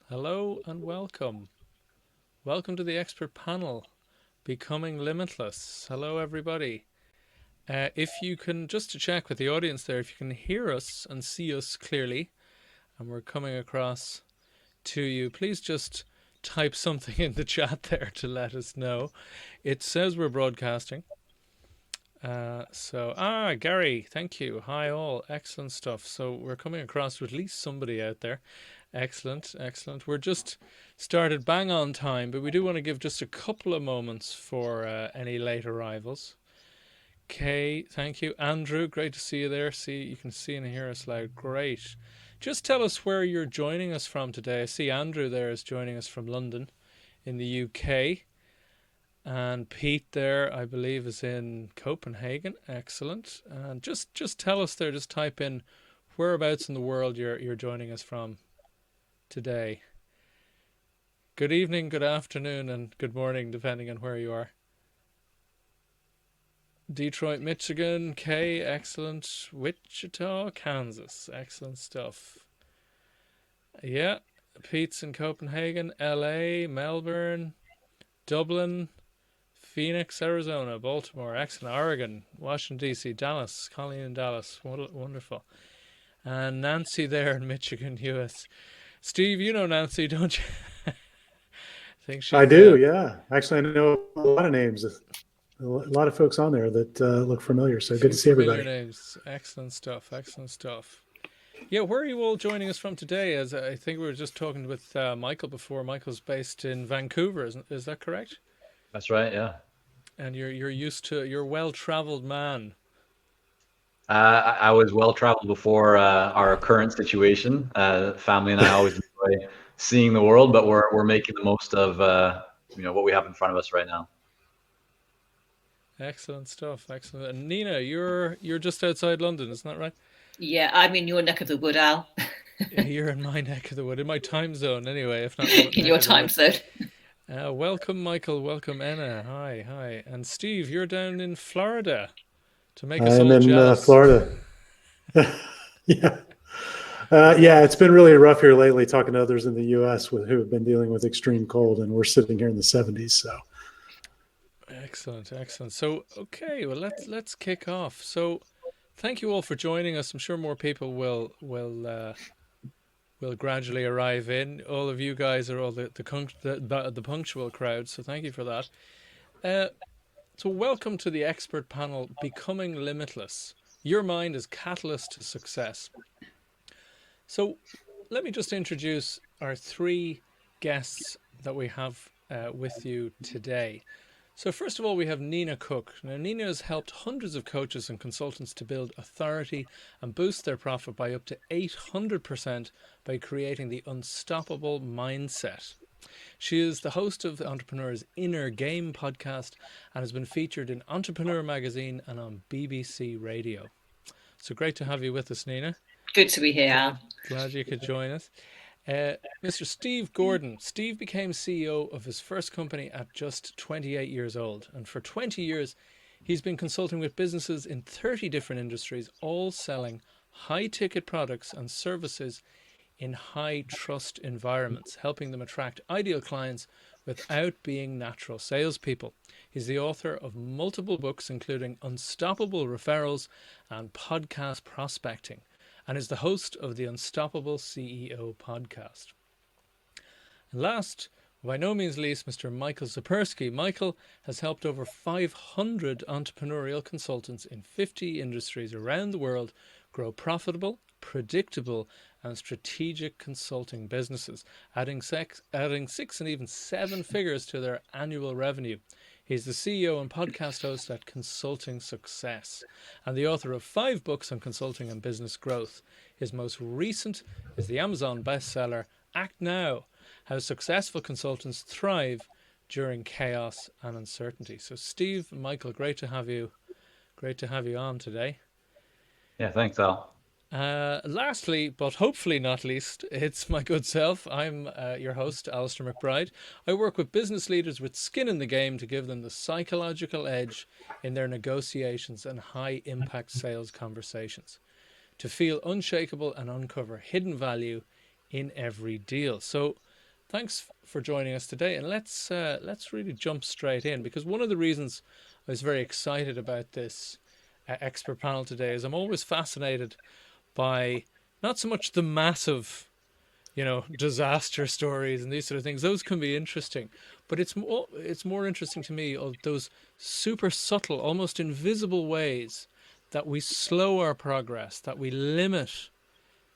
Hello and welcome. Welcome to the expert panel, Becoming Limitless. Hello, everybody. If you can, just to check with the audience there, if you can hear us and see us clearly, and we're coming across to you, please just type something in the chat there to let us know. It says we're broadcasting. Gary, thank you. Hi, all. Excellent stuff. So we're coming across to at least somebody out there. Excellent, excellent. We're just started bang on time, but we do want to give just a couple of moments for any late arrivals. Kay, thank you. Andrew, great to see you there. You can see and hear us loud. Great. Just tell us where you're joining us from today. I see Andrew there is joining us from London in the UK. And Pete there, I believe, is in Copenhagen. Excellent. And just tell us there, just type in whereabouts in the world you're joining us from today. Good evening, good afternoon, and good morning, depending on where you are. Detroit, Michigan. Kay, excellent. Wichita, Kansas. Excellent stuff. Yeah, Pete's in Copenhagen, LA, Melbourne, Dublin, Phoenix, Arizona, Baltimore, excellent, Oregon, Washington, D.C., Dallas, Colleen in Dallas, wonderful. And Nancy there in Michigan, U.S. Steve, you know Nancy, don't you? I think I she's do, yeah. Actually, I know a lot of names, a lot of folks on there that look familiar. a So good few to see familiar everybody. names. Excellent stuff, excellent stuff. Yeah, where are you all joining us from today? As I think we were just talking with Michael before. Michael's based in Vancouver, is that correct? That's right, yeah. And you're a well-traveled man. I was well traveled before our current situation. Family and I always enjoy seeing the world, but we're making the most of what we have in front of us right now. Excellent stuff. Excellent. And Nina, you're just outside London, isn't that right? Yeah, I'm in your neck of the wood, Al. You're in my neck of the wood, in my time zone anyway, if not In neck your of the time wood. zone. Welcome, Michael. Welcome, Anna. Hi, hi. And Steve, you're down in Florida to make us I'm all in jealous. Florida. Yeah. Yeah, it's been really rough here lately talking to others in the US who have been dealing with extreme cold, and we're sitting here in the 70s. So Excellent, excellent. So, okay, well let's kick off. So, thank you all for joining us. I'm sure more people will gradually arrive in. All of you guys are all the punctual crowd, so thank you for that. Uh, so, welcome to the expert panel, Becoming Limitless. Your mind is catalyst to success. So, let me just introduce our three guests that we have with you today. So, first of all, we have Nina Cooke. Now, Nina has helped hundreds of coaches and consultants to build authority and boost their profit by up to 800% by creating the unstoppable mindset. She is the host of the Entrepreneur's Inner Game podcast and has been featured in Entrepreneur magazine and on BBC Radio. So great to have you with us, Nina. Good to be here, Al. Glad you could join us. Mr. Steve Gordon. Steve became CEO of his first company at just 28 years old. And for 20 years, he's been consulting with businesses in 30 different industries, all selling high ticket products and services in high trust environments, helping them attract ideal clients without being natural salespeople. He's the author of multiple books, including Unstoppable Referrals and Podcast Prospecting, and is the host of the Unstoppable CEO podcast. And last, by no means least, Mr. Michael Zipursky. Michael has helped over 500 entrepreneurial consultants in 50 industries around the world grow profitable, predictable, and strategic consulting businesses, adding 6 and even 7 figures to their annual revenue. He's the CEO and podcast host at Consulting Success and the author of 5 books on consulting and business growth. His most recent is the Amazon bestseller, Act Now, How Successful Consultants Thrive During Chaos and Uncertainty. So Steve, Michael, great to have you on today. Yeah, thanks, Al. Lastly, but hopefully not least, it's my good self. I'm your host, Alistair McBride. I work with business leaders with skin in the game to give them the psychological edge in their negotiations and high impact sales conversations, to feel unshakable and uncover hidden value in every deal. So thanks for joining us today, and let's really jump straight in, because one of the reasons I was very excited about this expert panel today is I'm always fascinated by not so much the massive, disaster stories and these sort of things. Those can be interesting, but it's more interesting to me of those super subtle, almost invisible ways that we slow our progress, that we limit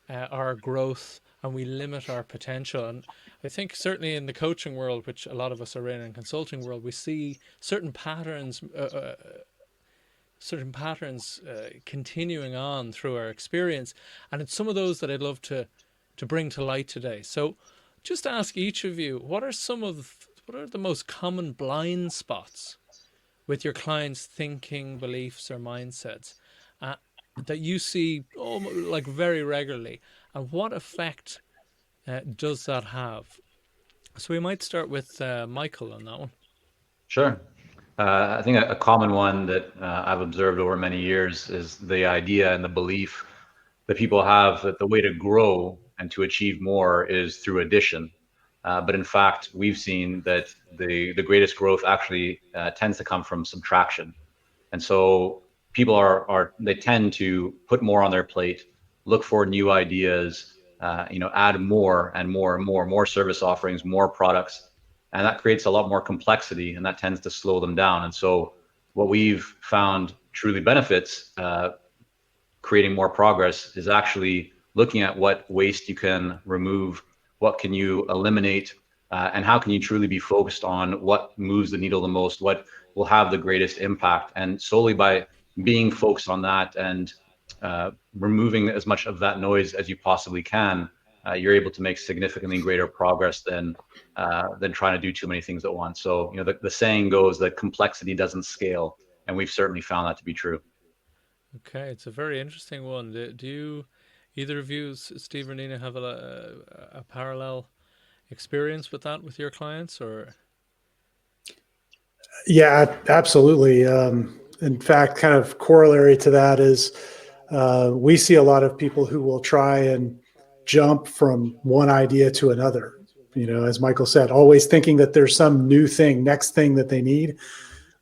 our growth, and we limit our potential. And I think certainly in the coaching world, which a lot of us are in, and consulting world, we see certain patterns continuing on through our experience, and it's some of those that I'd love to bring to light today. So just ask each of you, what are the most common blind spots with your clients' thinking, beliefs, or mindsets that you see like very regularly, and what effect does that have? So we might start with Michael on that one. Sure. I think a common one that I've observed over many years is the idea and the belief that people have that the way to grow and to achieve more is through addition. But in fact, we've seen that the greatest growth actually tends to come from subtraction. And so people they tend to put more on their plate, look for new ideas, add more and more and more service offerings, more products, and that creates a lot more complexity, and that tends to slow them down. And so what we've found truly benefits creating more progress is actually looking at what waste you can remove, what can you eliminate, and how can you truly be focused on what moves the needle the most, what will have the greatest impact. And solely by being focused on that and removing as much of that noise as you possibly can, you're able to make significantly greater progress than trying to do too many things at once. So, the saying goes that complexity doesn't scale, and we've certainly found that to be true. Okay, it's a very interesting one. Do you, either of you, Steve or Nina, have a parallel experience with that with your clients, or? Yeah, absolutely. In fact, kind of corollary to that is we see a lot of people who will try and jump from one idea to another. As Michael said, always thinking that there's some new thing, next thing that they need,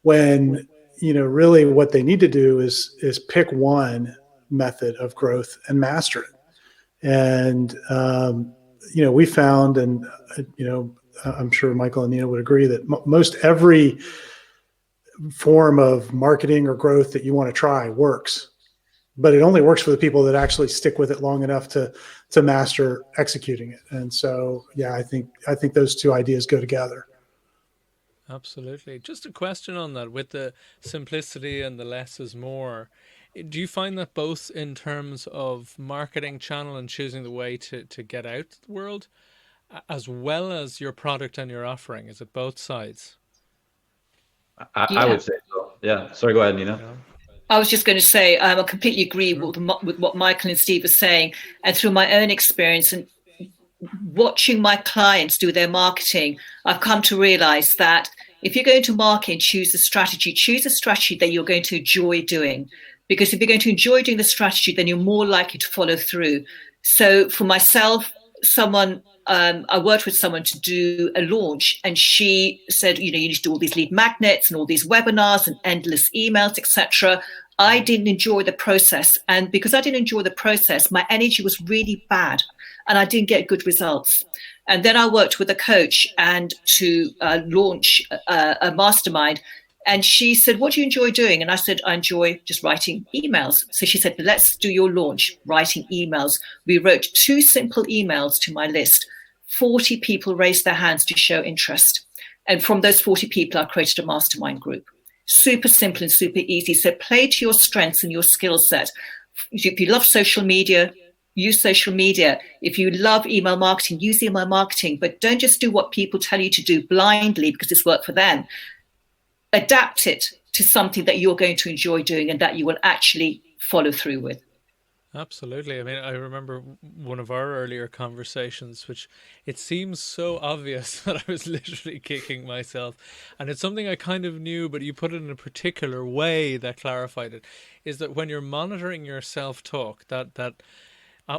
when really what they need to do is pick one method of growth and master it. And we found, and I'm sure Michael and Nina would agree, that most every form of marketing or growth that you want to try works, but it only works for the people that actually stick with it long enough to master executing it. And so, yeah, I think those two ideas go together. Absolutely. Just a question on that, with the simplicity and the less is more. Do you find that both in terms of marketing channel and choosing the way to get out to the world, as well as your product and your offering? Is it both sides? I would say so. Yeah. Sorry, go ahead, Nina. I was just going to say, I completely agree with what Michael and Steve are saying. And through my own experience and watching my clients do their marketing, I've come to realize that if you're going to market, choose a strategy that you're going to enjoy doing. Because if you're going to enjoy doing the strategy, then you're more likely to follow through. So for myself, I worked with someone to do a launch, and she said, you need to do all these lead magnets and all these webinars and endless emails, etc. I didn't enjoy the process. And because I didn't enjoy the process, my energy was really bad and I didn't get good results. And then I worked with a coach and to launch a mastermind. And she said, what do you enjoy doing? And I said, I enjoy just writing emails. So she said, let's do your launch, writing emails. We wrote 2 simple emails to my list. 40 people raised their hands to show interest. And from those 40 people, I created a mastermind group. Super simple and super easy. So play to your strengths and your skill set. If you love social media, use social media. If you love email marketing, use email marketing. But don't just do what people tell you to do blindly because it's worked for them. Adapt it to something that you're going to enjoy doing and that you will actually follow through with. Absolutely. I mean, I remember one of our earlier conversations, which it seems so obvious that I was literally kicking myself. And it's something I kind of knew, but you put it in a particular way that clarified it, is that when you're monitoring your self-talk, that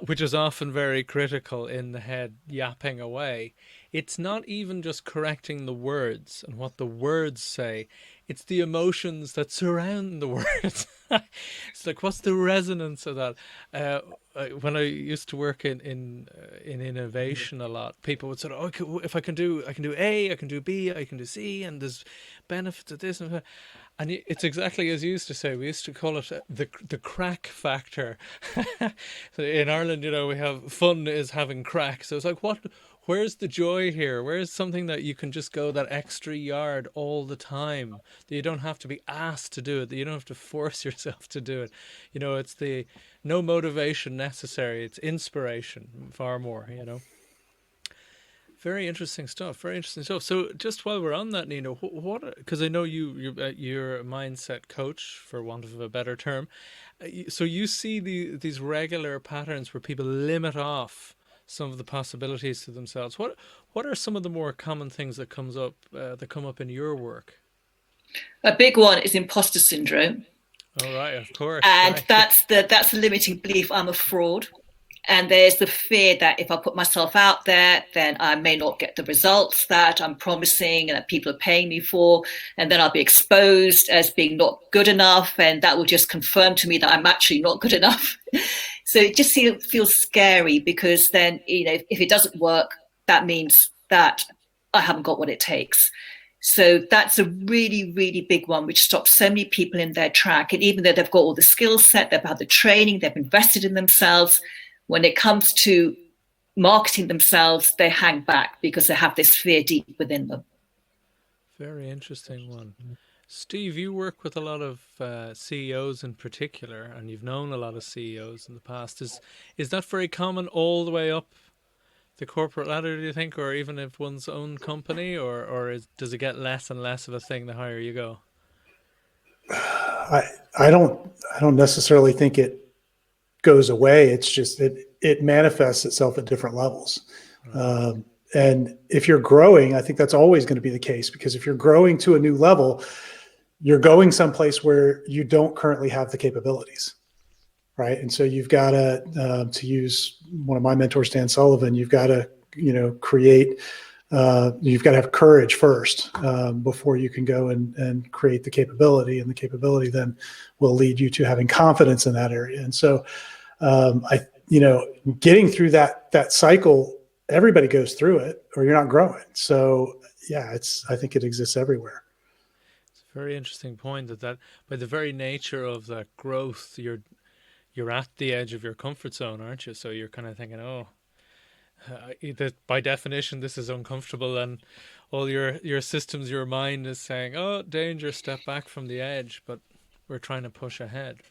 which is often very critical in the head, yapping away, it's not even just correcting the words and what the words say, it's the emotions that surround the words. It's like, what's the resonance of that? When I used to work in innovation a lot, people would say, "Oh, if I can do A, I can do B, I can do C, and there's benefits of this and that." And it's exactly as you used to say. We used to call it the crack factor. So in Ireland, we have fun is having crack. So it's like, where's the joy here? Where's something that you can just go that extra yard all the time? That you don't have to be asked to do it. That you don't have to force yourself to do it. It's the no motivation necessary. It's inspiration far more. Very interesting stuff. Very interesting stuff. So, just while we're on that, Nina, what? Because I know you're a mindset coach, for want of a better term. So you see these regular patterns where people limit off some of the possibilities to themselves. What are some of the more common things that come up in your work? A big one is impostor syndrome. All right, of course. And right. that's a limiting belief. I'm a fraud. And there's the fear that if I put myself out there, then I may not get the results that I'm promising and that people are paying me for. And then I'll be exposed as being not good enough. And that will just confirm to me that I'm actually not good enough. So it just feels scary, because then, if it doesn't work, that means that I haven't got what it takes. So that's a really, really big one, which stops so many people in their track. And even though they've got all the skill set, they've had the training, they've invested in themselves, when it comes to marketing themselves, they hang back because they have this fear deep within them. Very interesting one. Steve, you work with a lot of CEOs in particular, and you've known a lot of CEOs in the past. Is that very common all the way up the corporate ladder, do you think, or even if one's own company, or does it get less and less of a thing the higher you go? I don't necessarily think it goes away. It's just it manifests itself at different levels. Right. And if you're growing, I think that's always going to be the case, because if you're growing to a new level, you're going someplace where you don't currently have the capabilities, right? And so you've got to use one of my mentors, Dan Sullivan, you've got to create. You've got to have courage first before you can go and create the capability, and the capability then will lead you to having confidence in that area. And so, getting through that cycle, everybody goes through it, or you're not growing. So, yeah, I think it exists everywhere. It's a very interesting point that by the very nature of that growth, you're at the edge of your comfort zone, aren't you? So you're kind of thinking, that by definition this is uncomfortable, and all your systems, your mind is saying, "Oh, danger, step back from the edge." But we're trying to push ahead.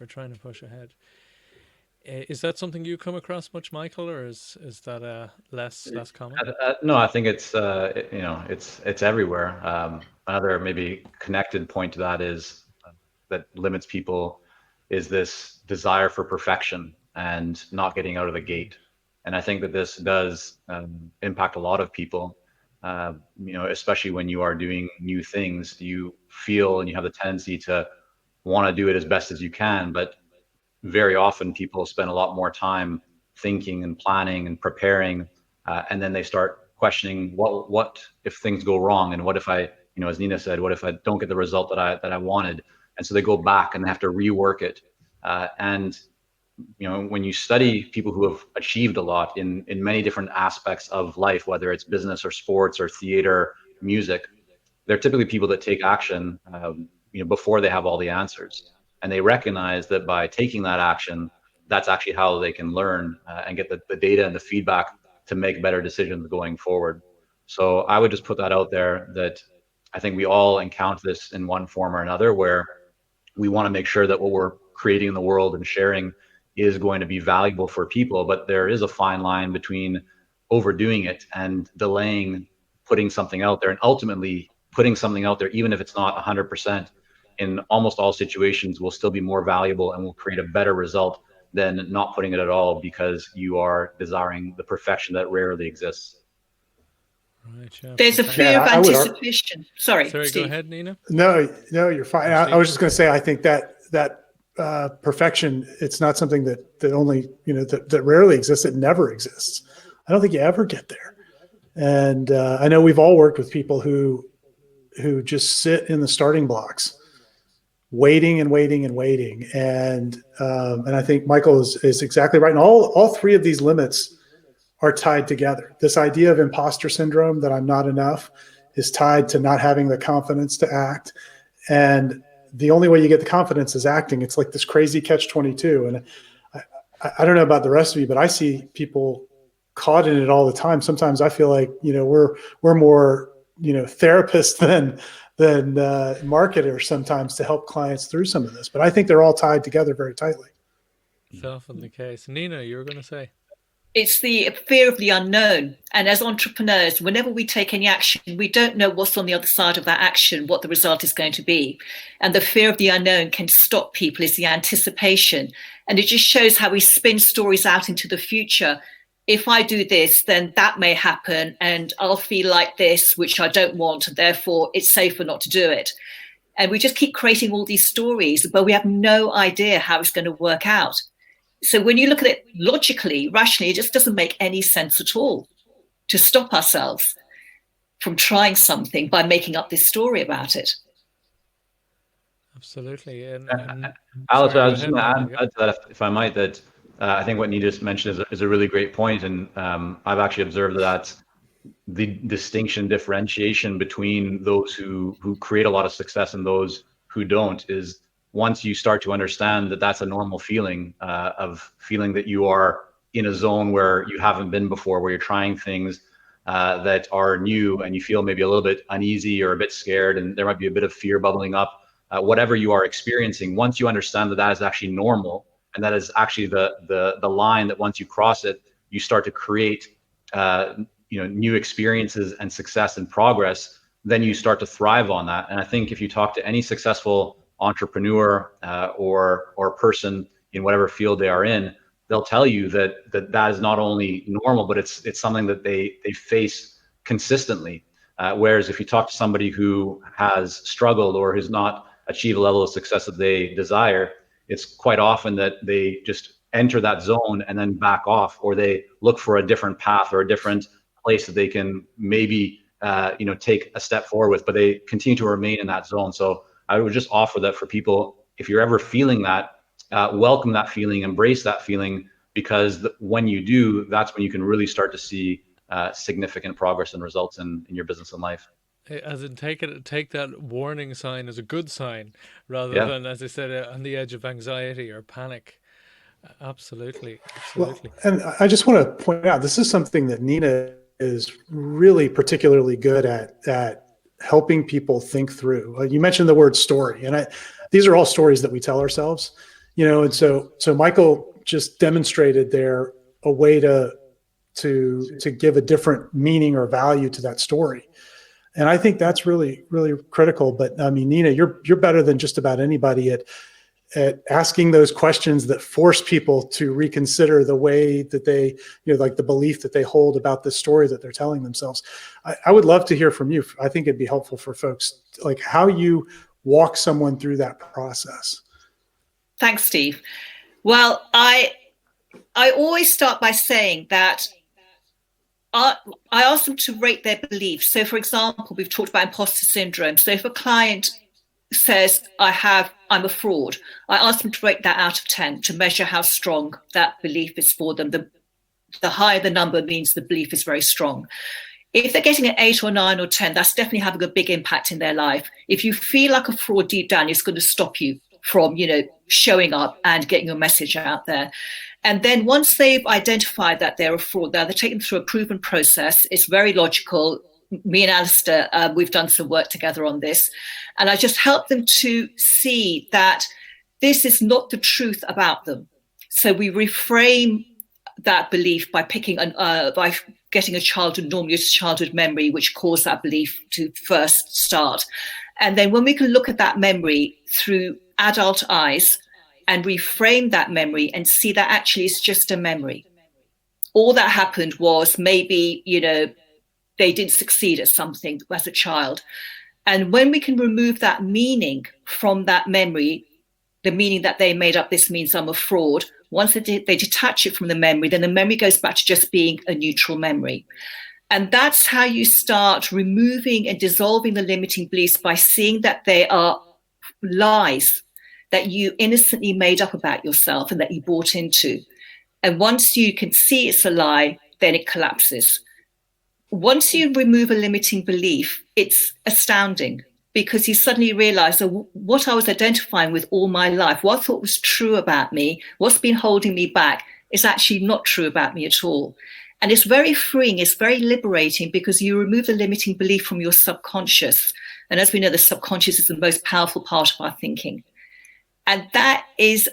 Is that something you come across much, Michael, or is that less common? No, I think it's it's everywhere. Another maybe connected point to that is that limits people is this desire for perfection and not getting out of the gate. And I think that this does impact a lot of people, especially when you are doing new things. You feel and you have the tendency to want to do it as best as you can, but very often people spend a lot more time thinking and planning and preparing, and then they start questioning what if things go wrong, and what if I, as Nina said, what if I don't get the result that I wanted, and so they go back and they have to rework it, and when you study people who have achieved a lot in many different aspects of life, whether it's business or sports or theater, music, they're typically people that take action, before they have all the answers. And they recognize that by taking that action, that's actually how they can learn and get the data and the feedback to make better decisions going forward. So I would just put that out there, that I think we all encounter this in one form or another, where we want to make sure that what we're creating in the world and sharing is going to be valuable for people, but there is a fine line between overdoing it and delaying putting something out there, and ultimately putting something out there, even if it's not 100%, in almost all situations will still be more valuable and will create a better result than not putting it at all, because you are desiring the perfection that rarely exists. Right, yeah. There's a fear of anticipation. Sorry, Steve. Go ahead, Nina. No, you're fine. I was just going to say, I think that perfection, it's not something that only, that rarely exists. It never exists. I don't think you ever get there. And I know we've all worked with people who just sit in the starting blocks, waiting and waiting and waiting. And I think Michael is exactly right. And all three of these limits are tied together. This idea of imposter syndrome, that I'm not enough, is tied to not having the confidence to act. And the only way you get the confidence is acting. It's like this crazy catch-22. And I don't know about the rest of you, but I see people caught in it all the time. Sometimes I feel like, we're more, therapists than marketers sometimes to help clients through some of this. But I think they're all tied together very tightly. It's often the case. Nina, you were going to say? It's the fear of the unknown. And as entrepreneurs, whenever we take any action, we don't know what's on the other side of that action, what the result is going to be. And the fear of the unknown can stop people, is the anticipation. And it just shows how we spin stories out into the future. If I do this, then that may happen and I'll feel like this, which I don't want. Therefore, it's safer not to do it. And we just keep creating all these stories, but we have no idea how it's going to work out. So when you look at it logically, rationally, it just doesn't make any sense at all to stop ourselves from trying something by making up this story about it. Absolutely. And Alistair, I was just going to add to that, if I might, that I think what Nina just mentioned is a really great point. And I've actually observed that the distinction, differentiation between those who create a lot of success and those who don't is, once you start to understand that that's a normal feeling, of feeling that you are in a zone where you haven't been before, where you're trying things that are new and you feel maybe a little bit uneasy or a bit scared, and there might be a bit of fear bubbling up, whatever you are experiencing, once you understand that that is actually normal, and that is actually the line that once you cross it, you start to create new experiences and success and progress, then you start to thrive on that. And I think if you talk to any successful entrepreneur or person in whatever field they are in, they'll tell you that is not only normal, but it's something that they face consistently. Whereas if you talk to somebody who has struggled or has not achieved a level of success that they desire, it's quite often that they just enter that zone and then back off, or they look for a different path or a different place that they can maybe take a step forward with, but they continue to remain in that zone. So I would just offer that for people, if you're ever feeling that, welcome that feeling, embrace that feeling, because when you do, that's when you can really start to see significant progress and results in your business and life. As in, take that warning sign as a good sign, rather than, as I said, on the edge of anxiety or panic. Absolutely. Well, and I just want to point out, this is something that Nina is really particularly good at helping people think through. You mentioned the word story, and these are all stories that we tell ourselves, and so Michael just demonstrated there a way to give a different meaning or value to that story. And I think that's really, really critical. But I mean, Nina, you're better than just about anybody at asking those questions that force people to reconsider the way that they, like the belief that they hold about the story that they're telling themselves. I would love to hear from you. I think it'd be helpful for folks, like how you walk someone through that process. Thanks, Steve. Well, I always start by saying that I ask them to rate their beliefs. So, for example, we've talked about imposter syndrome. So if a client says, I'm a fraud, I ask them to rate that out of 10 to measure how strong that belief is for them. The higher the number means the belief is very strong. If they're getting an 8 or 9 or 10, that's definitely having a big impact in their life. If you feel like a fraud deep down, it's going to stop you from, showing up and getting your message out there. And then once they've identified that they're a fraud, they're taken through a proven process. It's very logical. Me and Alistair, we've done some work together on this. And I just help them to see that this is not the truth about them. So we reframe that belief by by getting a childhood memory, which caused that belief to first start. And then when we can look at that memory through adult eyes and reframe that memory and see that actually it's just a memory. All that happened was maybe, they didn't succeed at something as a child. And when we can remove that meaning from that memory, the meaning that they made up, this means I'm a fraud, once they detach it from the memory, then the memory goes back to just being a neutral memory. And that's how you start removing and dissolving the limiting beliefs, by seeing that they are lies that you innocently made up about yourself and that you bought into. And once you can see it's a lie, then it collapses. Once you remove a limiting belief, it's astounding, because you suddenly realize that what I was identifying with all my life, what I thought was true about me, what's been holding me back, is actually not true about me at all. And it's very freeing, it's very liberating, because you remove the limiting belief from your subconscious. And as we know, the subconscious is the most powerful part of our thinking. And that is,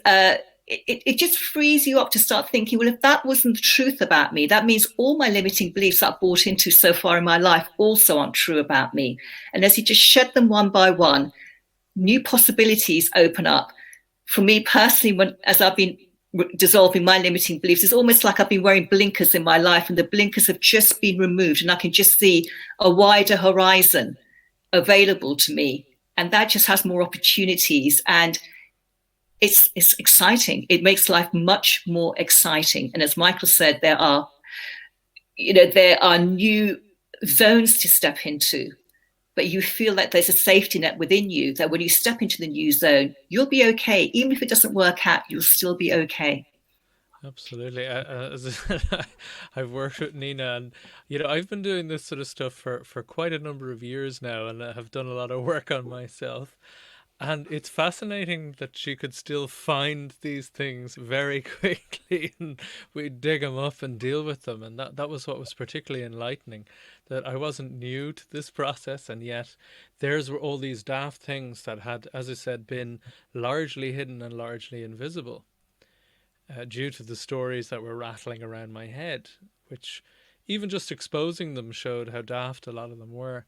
it just frees you up to start thinking, well, if that wasn't the truth about me, that means all my limiting beliefs that I've bought into so far in my life also aren't true about me. And as you just shed them one by one, new possibilities open up. For me personally, as I've been dissolving my limiting beliefs, it's almost like I've been wearing blinkers in my life, and the blinkers have just been removed, and I can just see a wider horizon available to me. And that just has more opportunities, and it's exciting. It makes life much more exciting. And as Michael said, there are new zones to step into, but you feel that there's a safety net within you, that when you step into the new zone, you'll be okay. Even if it doesn't work out, you'll still be okay. Absolutely. I've worked with Nina, and I've been doing this sort of stuff for quite a number of years now, and I have done a lot of work on myself. And it's fascinating that she could still find these things very quickly, and we dig them up and deal with them. And that was what was particularly enlightening, that I wasn't new to this process, and yet there's were all these daft things that had, as I said, been largely hidden and largely invisible due to the stories that were rattling around my head, which even just exposing them showed how daft a lot of them were.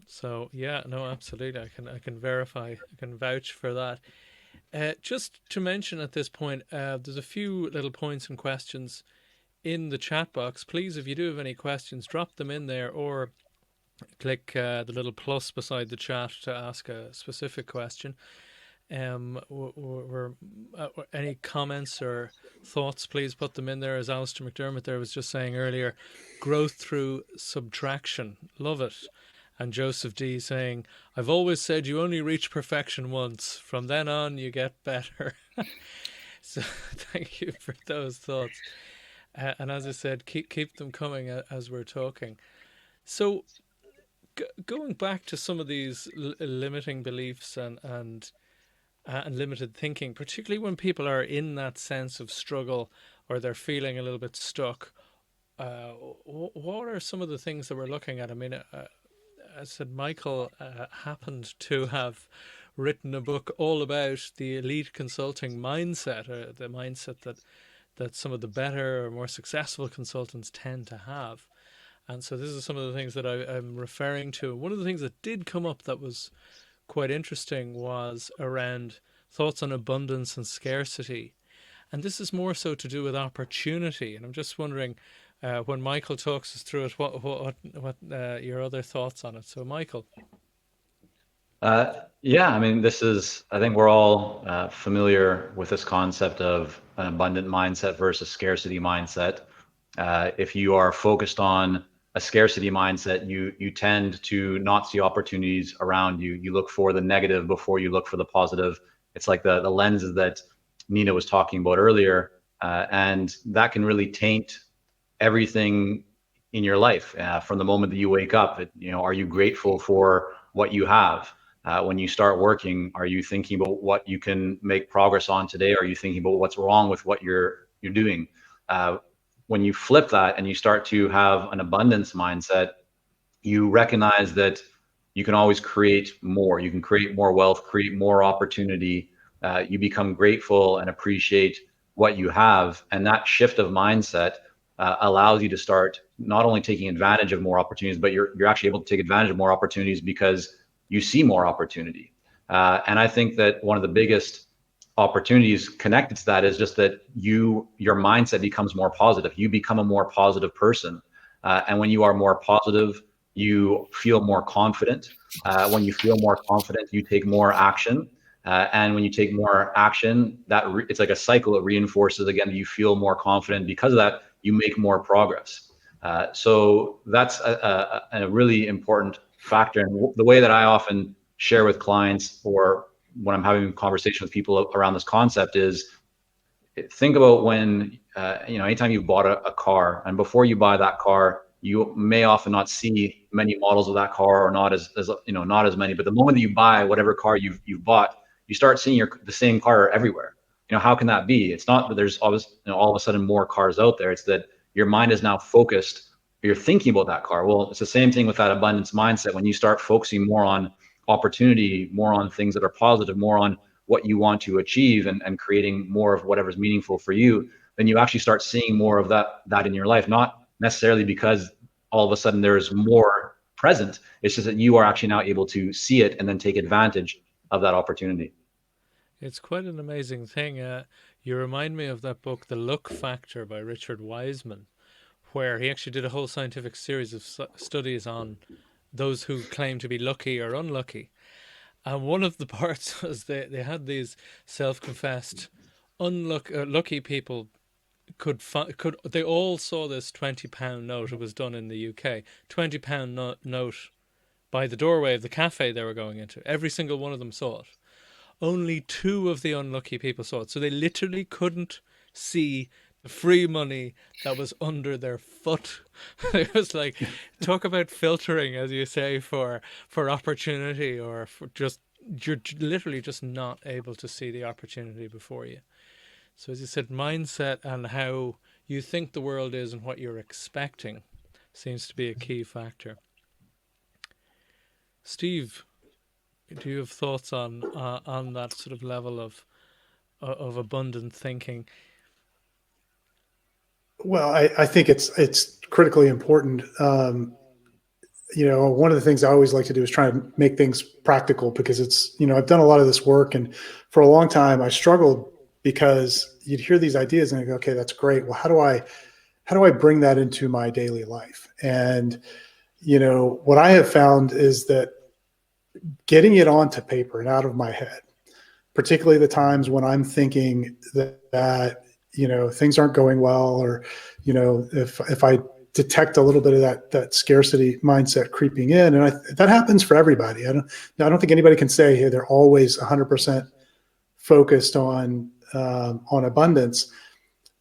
So yeah, no, absolutely. I can verify, I can vouch for that. Just to mention at this point, there's a few little points and questions in the chat box. Please, if you do have any questions, drop them in there, or click the little plus beside the chat to ask a specific question. Any comments or thoughts, please put them in there. As Alistair McDermott there was just saying earlier, growth through subtraction. Love it. And Joseph D saying, I've always said you only reach perfection once. From then on, you get better. So thank you for those thoughts. And as I said, keep them coming as we're talking. So going back to some of these limiting beliefs and limited thinking, particularly when people are in that sense of struggle or they're feeling a little bit stuck, what are some of the things that we're looking at? I mean, I said Michael happened to have written a book all about the elite consulting mindset, or the mindset that some of the better or more successful consultants tend to have. And so this is some of the things that I'm referring to. One of the things that did come up that was quite interesting was around thoughts on abundance and scarcity. And this is more so to do with opportunity. And I'm just wondering, when Michael talks us through it, what your other thoughts on it? So, Michael. Yeah, I mean, I think we're all familiar with this concept of an abundant mindset versus scarcity mindset. If you are focused on a scarcity mindset, you tend to not see opportunities around you. You look for the negative before you look for the positive. It's like the lenses that Nina was talking about earlier, and that can really taint everything in your life. From the moment that you wake up, are you grateful for what you have? When you start working, are you thinking about what you can make progress on today? Are you thinking about what's wrong with what you're doing? When you flip that and you start to have an abundance mindset, you recognize that you can always create more. You can create more wealth, create more opportunity. You become grateful and appreciate what you have. And that shift of mindset allows you to start not only taking advantage of more opportunities, but you're actually able to take advantage of more opportunities because you see more opportunity. And I think that one of the biggest opportunities connected to that is just that your mindset becomes more positive. You become a more positive person. And when you are more positive, you feel more confident. When you feel more confident, you take more action. And when you take more action, it's like a cycle. It reinforces again, you feel more confident. Because of that, you make more progress. So that's a really important factor. And the way that I often share with clients, or when I'm having a conversation with people around this concept, is think about when, anytime you bought a car, and before you buy that car, you may often not see many models of that car, or not as not as many. But the moment that you buy whatever car you've bought, you start seeing the same car everywhere. How can that be? It's not that there's always, all of a sudden more cars out there. It's that your mind is now focused. You're thinking about that car. Well, it's the same thing with that abundance mindset. When you start focusing more on opportunity, more on things that are positive, more on what you want to achieve, and creating more of whatever's meaningful for you, then you actually start seeing more of that in your life. Not necessarily because all of a sudden there's more present. It's just that you are actually now able to see it and then take advantage of that opportunity. It's quite an amazing thing. You remind me of that book, The Luck Factor by Richard Wiseman, where he actually did a whole scientific series of studies on those who claim to be lucky or unlucky. And one of the parts was they had these self-confessed lucky people could they all saw this £20 note. It was done in the UK. £20 note by the doorway of the cafe they were going into. Every single one of them saw it. Only two of the unlucky people saw it. So they literally couldn't see the free money that was under their foot. It was like, talk about filtering, as you say, for opportunity, or for just, you're literally just not able to see the opportunity before you. So as you said, mindset and how you think the world is and what you're expecting seems to be a key factor. Steve, do you have thoughts on that sort of level of abundant thinking? Well, I think it's critically important. One of the things I always like to do is try to make things practical, because it's, I've done a lot of this work, and for a long time I struggled because you'd hear these ideas and I go, okay, that's great. Well, how do I bring that into my daily life? And, what I have found is that getting it onto paper and out of my head, particularly the times when I'm thinking that things aren't going well, or, if I detect a little bit of that scarcity mindset creeping in, and that happens for everybody. I don't think anybody can say, hey, they're always 100% focused on abundance.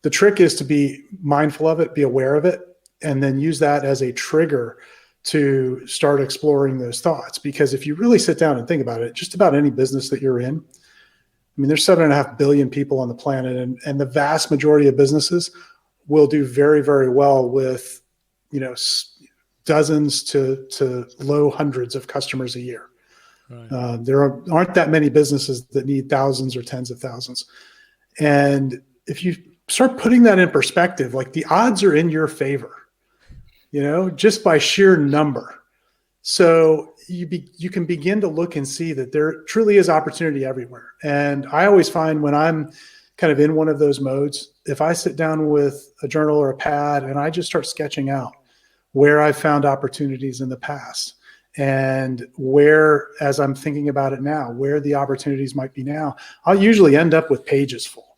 The trick is to be mindful of it, be aware of it, and then use that as a trigger to start exploring those thoughts. Because if you really sit down and think about it, just about any business that you're in, I mean, there's 7.5 billion people on the planet, and the vast majority of businesses will do very, very well with, dozens to low hundreds of customers a year. Right. There aren't that many businesses that need thousands or tens of thousands. And if you start putting that in perspective, like, the odds are in your favor, just by sheer number. So you can begin to look and see that there truly is opportunity everywhere. And I always find, when I'm kind of in one of those modes, if I sit down with a journal or a pad and I just start sketching out where I've found opportunities in the past, and where, as I'm thinking about it now, where the opportunities might be now, I'll usually end up with pages full.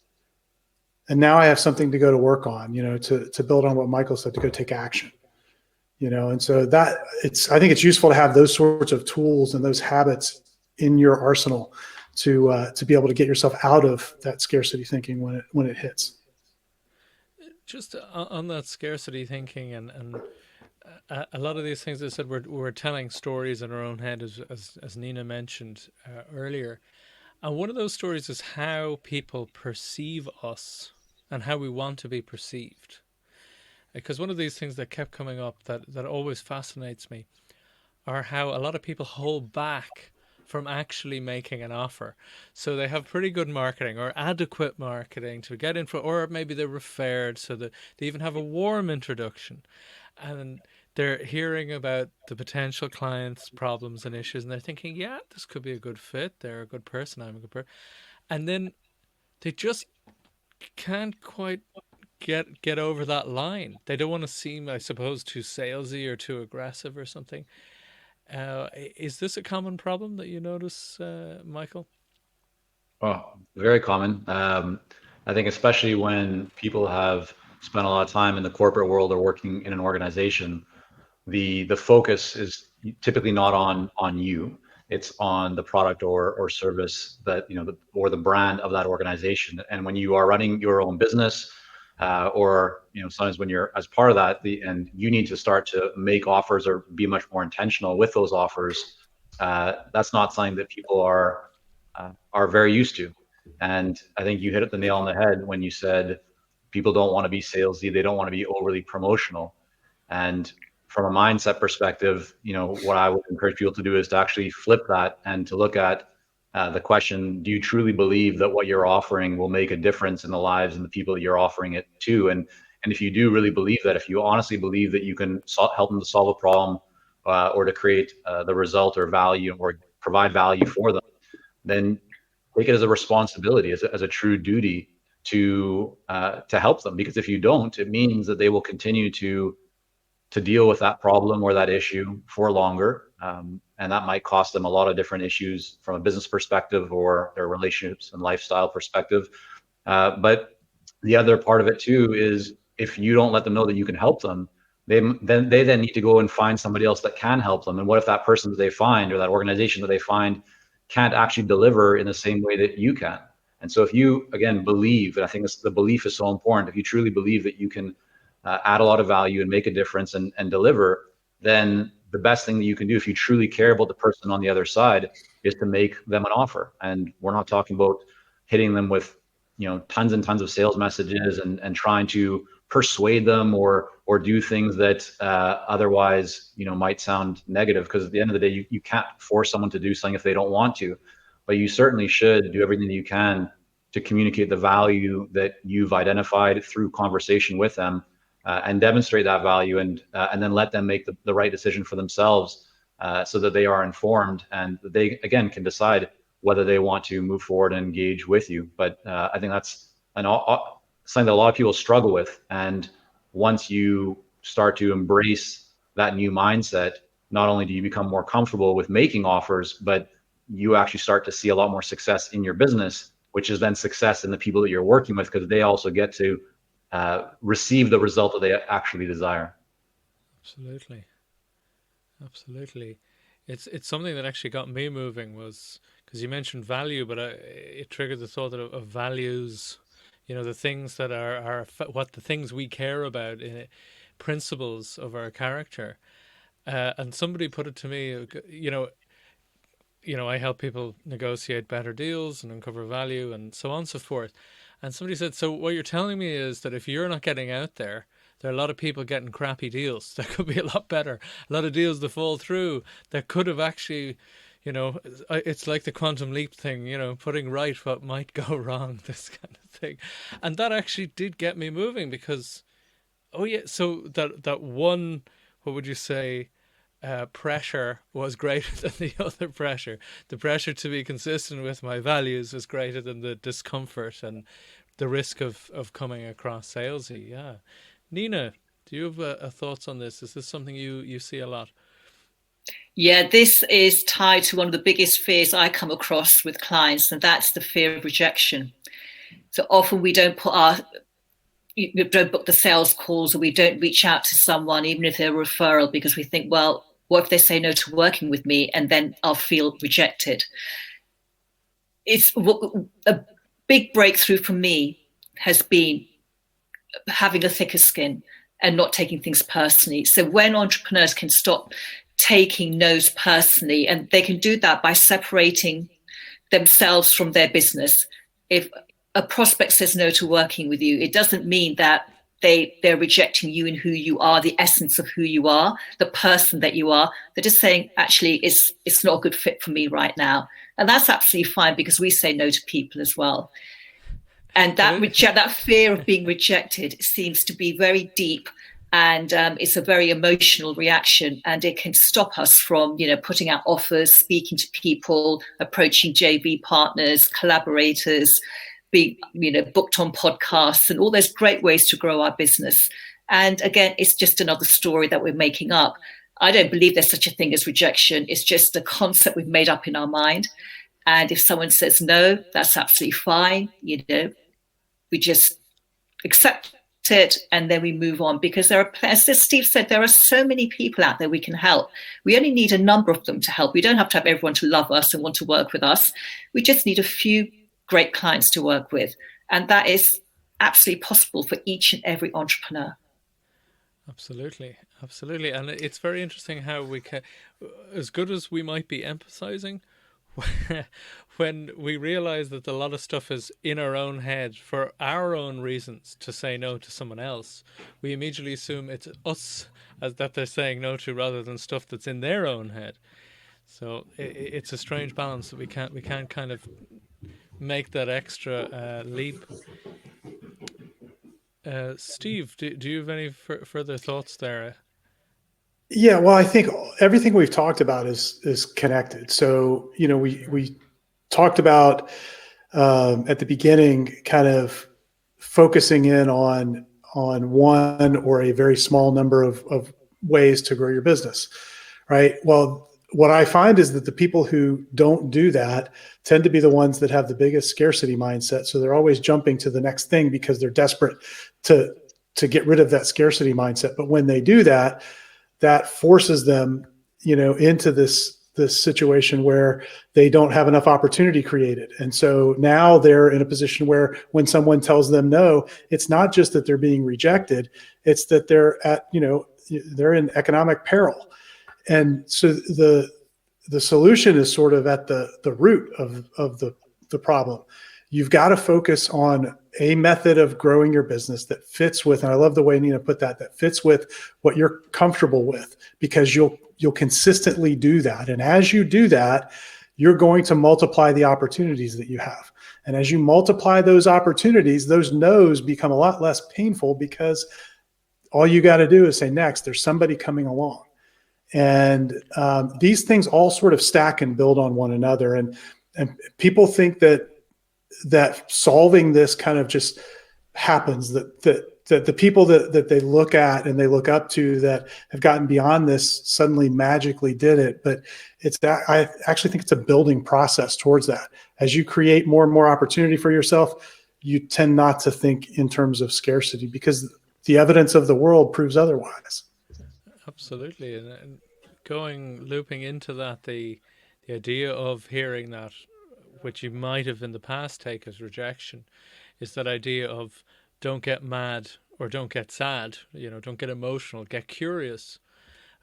And now I have something to go to work on, to build on what Michael said, to go take action. And so I think it's useful to have those sorts of tools and those habits in your arsenal to be able to get yourself out of that scarcity thinking when it hits. Just on that scarcity thinking, and a lot of these things, I said, we're telling stories in our own head, as Nina mentioned earlier. And one of those stories is how people perceive us and how we want to be perceived. Because one of these things that kept coming up that always fascinates me are how a lot of people hold back from actually making an offer. So they have pretty good marketing or adequate marketing to get in for, or maybe they're referred, so that they even have a warm introduction. And they're hearing about the potential client's problems and issues, and they're thinking, yeah, this could be a good fit. They're a good person. I'm a good person. And then they just can't quite get over that line. They don't want to seem, I suppose, too salesy or too aggressive or something. Is this a common problem that you notice, Michael? Oh, very common. I think especially when people have spent a lot of time in the corporate world or working in an organization, the focus is typically not on you. It's on the product or service that, or the brand of that organization. And when you are running your own business, or sometimes when you're as part of that, and you need to start to make offers or be much more intentional with those offers, that's not something that people are very used to. And I think you hit the nail on the head when you said people don't want to be salesy, they don't want to be overly promotional. And from a mindset perspective, what I would encourage people to do is to actually flip that and to look at the question: do you truly believe that what you're offering will make a difference in the lives and the people that you're offering it to? And if you do really believe that, if you honestly believe that you can help them to solve a problem, or to create the result or value or provide value for them, then take it as a responsibility, as a true duty to help them. Because if you don't, it means that they will continue to deal with that problem or that issue for longer. And that might cost them a lot of different issues from a business perspective or their relationships and lifestyle perspective. But the other part of it too is, if you don't let them know that you can help them, they then need to go and find somebody else that can help them. And what if that person that they find, or that organization that they find, can't actually deliver in the same way that you can? And so if you, again, believe, and I think the belief is so important, if you truly believe that you can add a lot of value and make a difference and deliver, then the best thing that you can do, if you truly care about the person on the other side, is to make them an offer. And we're not talking about hitting them with tons and tons of sales messages and trying to persuade them or do things that otherwise might sound negative, because at the end of the day, you can't force someone to do something if they don't want to. But you certainly should do everything that you can to communicate the value that you've identified through conversation with them, and demonstrate that value, and then let them make the right decision for themselves, so that they are informed and they, again, can decide whether they want to move forward and engage with you. But I think that's something that a lot of people struggle with. And once you start to embrace that new mindset, not only do you become more comfortable with making offers, but you actually start to see a lot more success in your business, which is then success in the people that you're working with, because they also get to receive the result that they actually desire. Absolutely. It's something that actually got me moving, was because you mentioned value, but it triggered the thought of values. The things that are what the things we care about, principles of our character. And somebody put it to me, I help people negotiate better deals and uncover value and so on and so forth. And somebody said, so what you're telling me is that if you're not getting out there, there are a lot of people getting crappy deals that could be a lot better, a lot of deals that fall through that could have actually, it's like the quantum leap thing, putting right what might go wrong, this kind of thing. And that actually did get me moving, because, so that one, what would you say, pressure was greater than the other pressure. The pressure to be consistent with my values was greater than the discomfort and the risk of coming across salesy. Yeah. Nina, do you have thoughts on this? Is this something you see a lot? Yeah, this is tied to one of the biggest fears I come across with clients, and that's the fear of rejection. So often we don't book the sales calls, or we don't reach out to someone, even if they're a referral, because we think, well, what if they say no to working with me, and then I'll feel rejected? It's a big breakthrough for me has been having a thicker skin and not taking things personally. So when entrepreneurs can stop taking no's personally, and they can do that by separating themselves from their business. If a prospect says no to working with you, it doesn't mean that they're rejecting you and who you are, the essence of who you are, the person that you are. They're just saying, actually, it's not a good fit for me right now. And that's absolutely fine, because we say no to people as well. And that fear of being rejected seems to be very deep, and it's a very emotional reaction, and it can stop us from, putting out offers, speaking to people, approaching JV partners, collaborators, being, booked on podcasts, and all those great ways to grow our business. And again, it's just another story that we're making up. I don't believe there's such a thing as rejection. It's just a concept we've made up in our mind. And if someone says no, that's absolutely fine. We just accept test it, and then we move on, because there are, as Steve said, there are so many people out there we can help. We only need a number of them to help. We don't have to have everyone to love us and want to work with us. We just need a few great clients to work with. And that is absolutely possible for each and every entrepreneur. Absolutely, absolutely. And it's very interesting how we can, as good as we might be emphasizing, when we realize that a lot of stuff is in our own head for our own reasons to say no to someone else, we immediately assume it's us as that they're saying no to, rather than stuff that's in their own head. So it's a strange balance that we can't kind of make that extra leap. Steve, do you have any further thoughts there? Yeah, well, I think everything we've talked about is connected. So, we talked about at the beginning, kind of focusing in on one or a very small number of ways to grow your business, right? Well, what I find is that the people who don't do that tend to be the ones that have the biggest scarcity mindset. So they're always jumping to the next thing because they're desperate to get rid of that scarcity mindset. But when they do that, that forces them, into this situation where they don't have enough opportunity created. And so now they're in a position where when someone tells them no, it's not just that they're being rejected, it's that they're they're in economic peril. And so the solution is sort of at the root of the problem. You've got to focus on a method of growing your business that fits with, and I love the way Nina put that fits with what you're comfortable with, because you'll consistently do that. And as you do that, you're going to multiply the opportunities that you have. And as you multiply those opportunities, those no's become a lot less painful, because all you got to do is say, next, there's somebody coming along. And these things all sort of stack and build on one another. And people think that solving this kind of just happens, that the people that they look at and they look up to that have gotten beyond this suddenly magically did it. But I actually think it's a building process towards that. As you create more and more opportunity for yourself, you tend not to think in terms of scarcity, because the evidence of the world proves otherwise. Absolutely. And looping into that, the idea of hearing that, which you might have in the past take as rejection, is that idea of don't get mad or don't get sad, don't get emotional, get curious.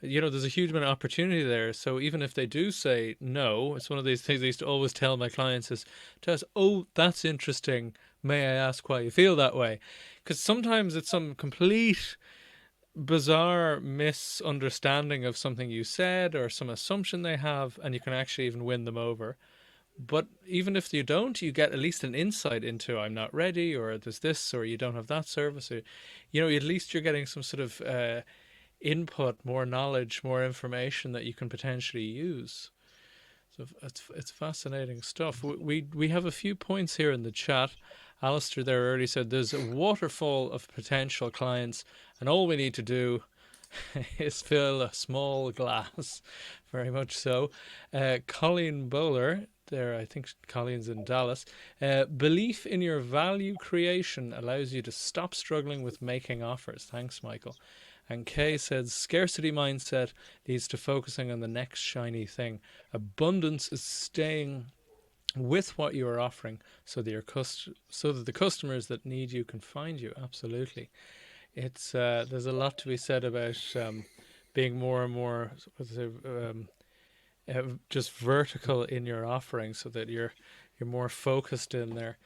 There's a huge amount of opportunity there. So even if they do say no, it's one of these things I used to always tell my clients is to ask, oh, that's interesting. May I ask why you feel that way? Because sometimes it's some complete bizarre misunderstanding of something you said or some assumption they have, and you can actually even win them over. But even if you don't, you get at least an insight into, I'm not ready, or there's this, or you don't have that service, or at least you're getting some sort of input, more knowledge, more information that you can potentially use. So it's fascinating stuff. We have a few points here in the chat. Alistair there earlier said there's a waterfall of potential clients, and all we need to do is fill a small glass. Very much so. Colleen Bowler there, I think Colleen's in Dallas. Belief in your value creation allows you to stop struggling with making offers. Thanks, Michael. And Kay says scarcity mindset leads to focusing on the next shiny thing. Abundance is staying with what you are offering, so that the customers that need you can find you. Absolutely. It's there's a lot to be said about being more and more just vertical in your offering, so that you're more focused in there.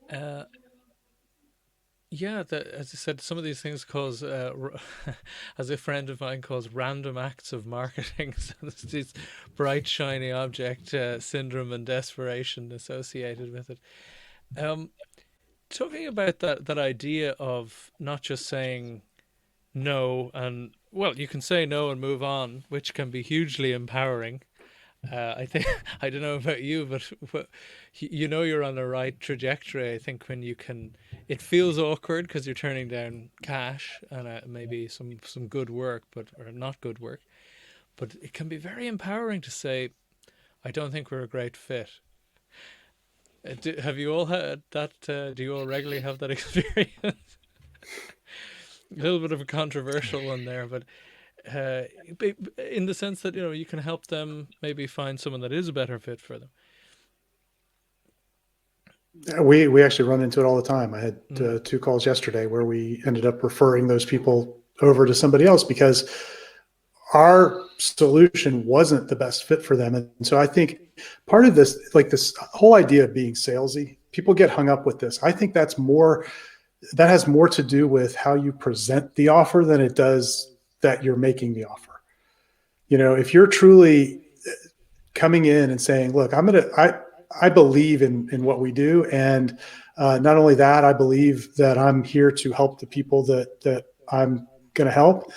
As I said, some of these things cause, as a friend of mine calls, random acts of marketing. So there's this bright, shiny object syndrome and desperation associated with it. Talking about that idea of not just saying no, and well, you can say no and move on, which can be hugely empowering. I think, I don't know about you, but you're on the right trajectory. I think when you can, it feels awkward because you're turning down cash and maybe some good work, or not good work, but it can be very empowering to say, I don't think we're a great fit. Have you all had that? Do you all regularly have that experience? A little bit of a controversial one there, but in the sense that, you can help them maybe find someone that is a better fit for them. We actually run into it all the time. I had 2 calls yesterday where we ended up referring those people over to somebody else because our solution wasn't the best fit for them. And so I think part of this, like this whole idea of being salesy, people get hung up with this. I think that has more to do with how you present the offer than it does that you're making the offer. If you're truly coming in and saying, look, I believe in what we do. And not only that, I believe that I'm here to help the people that I'm going to help,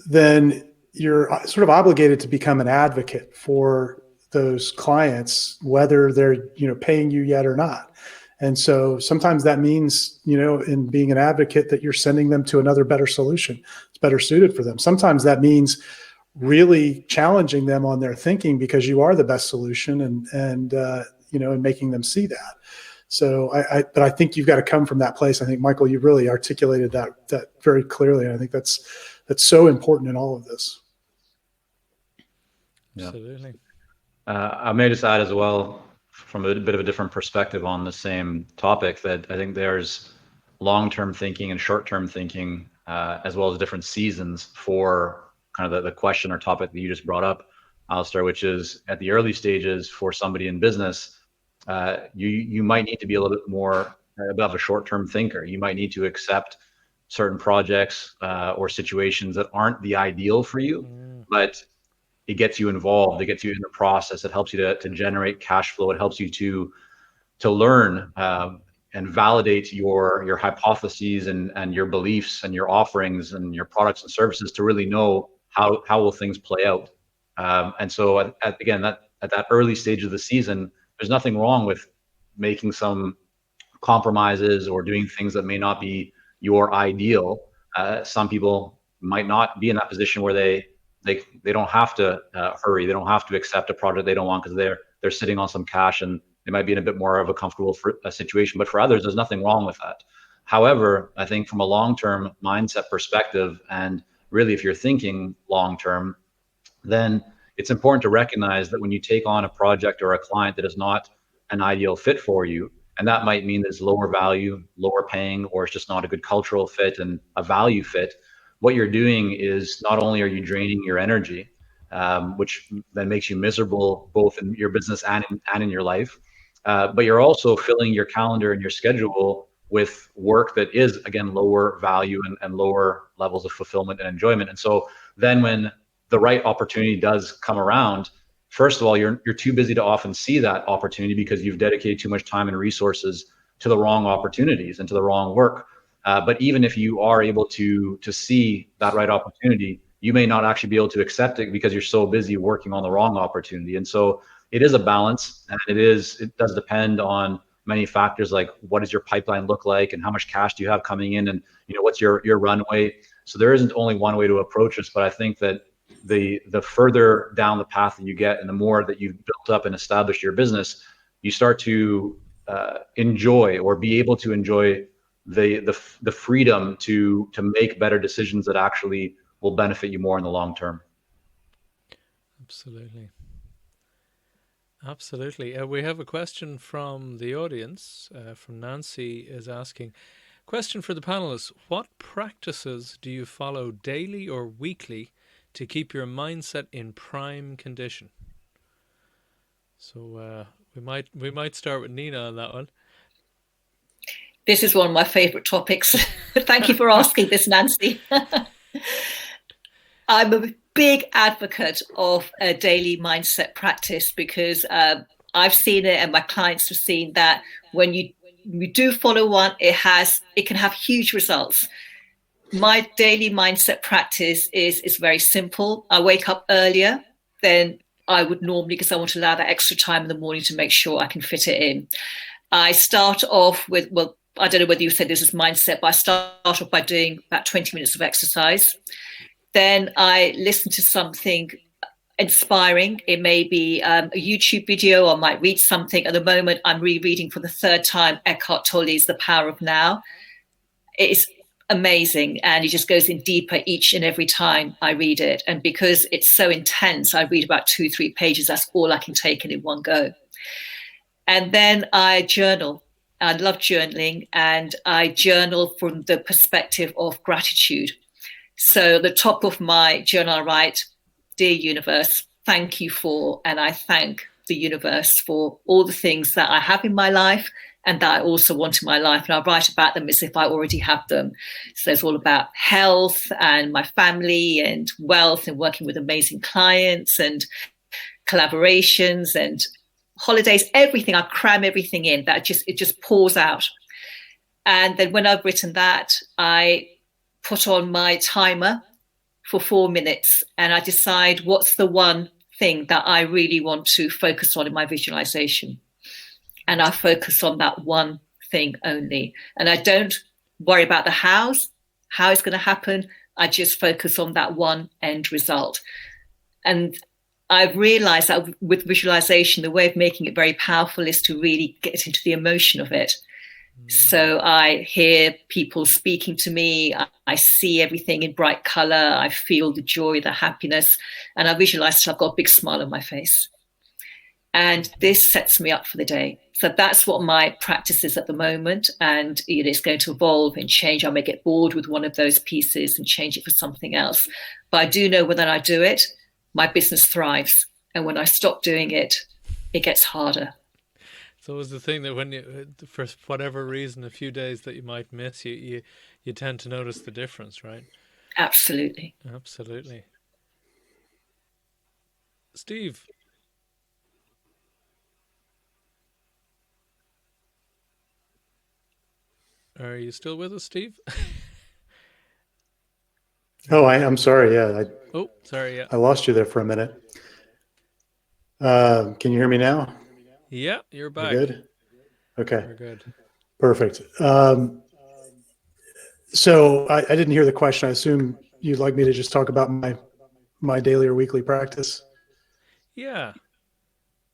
then you're sort of obligated to become an advocate for those clients, whether they're, paying you yet or not. And so sometimes that means, in being an advocate, that you're sending them to another better solution. It's better suited for them. Sometimes that means really challenging them on their thinking because you are the best solution and making them see that. So but I think you've got to come from that place. I think, Michael, you really articulated that very clearly. And I think that's so important in all of this. Yeah. Absolutely. I may just add as well, from a bit of a different perspective on the same topic, that I think there's long-term thinking and short-term thinking, as well as different seasons for kind of the question or topic that you just brought up, Alistair, which is at the early stages for somebody in business, you might need to be a little bit more above a short-term thinker. You might need to accept certain projects or situations that aren't the ideal for you, but it gets you involved. It gets you in the process. It helps you to generate cash flow. It helps you to learn and validate your hypotheses and your beliefs and your offerings and your products and services to really know how will things play out. And so at that early stage of the season, there's nothing wrong with making some compromises or doing things that may not be your ideal. Some people might not be in that position where they don't have to hurry. They don't have to accept a project they don't want because they're sitting on some cash and they might be in a bit more of a comfortable situation. But for others, there's nothing wrong with that. However, I think from a long-term mindset perspective, and really if you're thinking long-term, then it's important to recognize that when you take on a project or a client that is not an ideal fit for you, and that might mean there's lower value, lower paying, or it's just not a good cultural fit and a value fit, what you're doing is not only are you draining your energy, which then makes you miserable both in your business and in your life, but you're also filling your calendar and your schedule with work that is, again, lower value and lower levels of fulfillment and enjoyment. And so then when the right opportunity does come around, first of all, you're too busy to often see that opportunity because you've dedicated too much time and resources to the wrong opportunities and to the wrong work. But even if you are able to see that right opportunity, you may not actually be able to accept it because you're so busy working on the wrong opportunity. And so it is a balance, and it does depend on many factors, like what does your pipeline look like and how much cash do you have coming in, and what's your runway. So there isn't only one way to approach this, but I think that the further down the path that you get and the more that you've built up and established your business, you start to enjoy or be able to enjoy the freedom to make better decisions that actually will benefit you more in the long term. Absolutely. We have a question from the audience. From Nancy is asking, question for the panelists: what practices do you follow daily or weekly to keep your mindset in prime condition? So we might start with Nina on that one. This is one of my favorite topics. Thank you for asking this, Nancy. I'm a big advocate of a daily mindset practice because I've seen it and my clients have seen that when you do follow one, it can have huge results. My daily mindset practice is very simple. I wake up earlier than I would normally because I want to allow that extra time in the morning to make sure I can fit it in. I start off with, I don't know whether you said this is mindset, but I start off by doing about 20 minutes of exercise. Then I listen to something inspiring. It may be a YouTube video, or I might read something. At the moment, I'm rereading for the third time Eckhart Tolle's The Power of Now. It is amazing, and it just goes in deeper each and every time I read it. And because it's so intense, I read about 2-3 pages. That's all I can take in one go. And then I journal. I love journaling, and I journal from the perspective of gratitude. So the top of my journal, I write, "Dear universe, thank you for," and I thank the universe for all the things that I have in my life and that I also want in my life. And I write about them as if I already have them. So it's all about health and my family and wealth and working with amazing clients and collaborations and holidays, everything. I cram everything in. It just pours out. And then when I've written that, I put on my timer for 4 minutes and I decide what's the one thing that I really want to focus on in my visualization. And I focus on that one thing only. And I don't worry about the how it's going to happen. I just focus on that one end result. And I've realized that with visualization, the way of making it very powerful is to really get into the emotion of it. So I hear people speaking to me. I see everything in bright color. I feel the joy, the happiness, and I visualize I've got a big smile on my face. And this sets me up for the day. So that's what my practice is at the moment. And it's going to evolve and change. I may get bored with one of those pieces and change it for something else. But I do know when I do it, my business thrives. And when I stop doing it, it gets harder. So it was the thing that when you, for whatever reason, a few days that you might miss, you tend to notice the difference, right? Absolutely. Absolutely. Steve. Are you still with us, Steve? Oh, I'm sorry. Yeah. Oh, sorry. Yeah. I lost you there for a minute. Can you hear me now? Yeah, you're back. You're good? Okay. We're good. Perfect. So I didn't hear the question. I assume you'd like me to just talk about my daily or weekly practice? Yeah.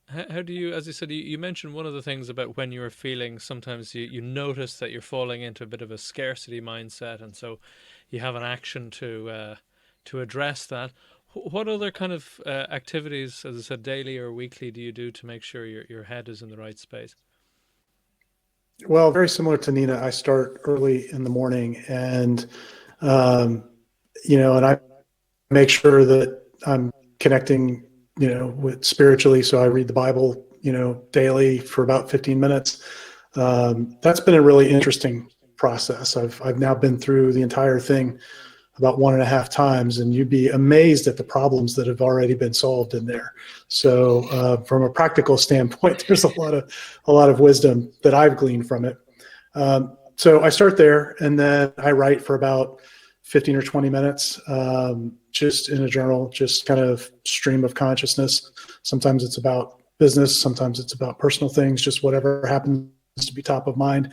How do you, as you said, you mentioned one of the things about when you're feeling, sometimes you notice that you're falling into a bit of a scarcity mindset, and so you have an action to address that. What other kind of activities, as I said, daily or weekly, do you do to make sure your head is in the right space? Well, very similar to Nina, I start early in the morning, and and I make sure that I'm connecting, with spiritually. So I read the Bible, daily for about 15 minutes. That's been a really interesting process. I've now been through the entire thing about 1.5 times, and you'd be amazed at the problems that have already been solved in there. So from a practical standpoint, there's a lot of wisdom that I've gleaned from it. So I start there, and then I write for about 15 or 20 minutes, just in a journal, just kind of stream of consciousness. Sometimes it's about business, sometimes it's about personal things, just whatever happens to be top of mind,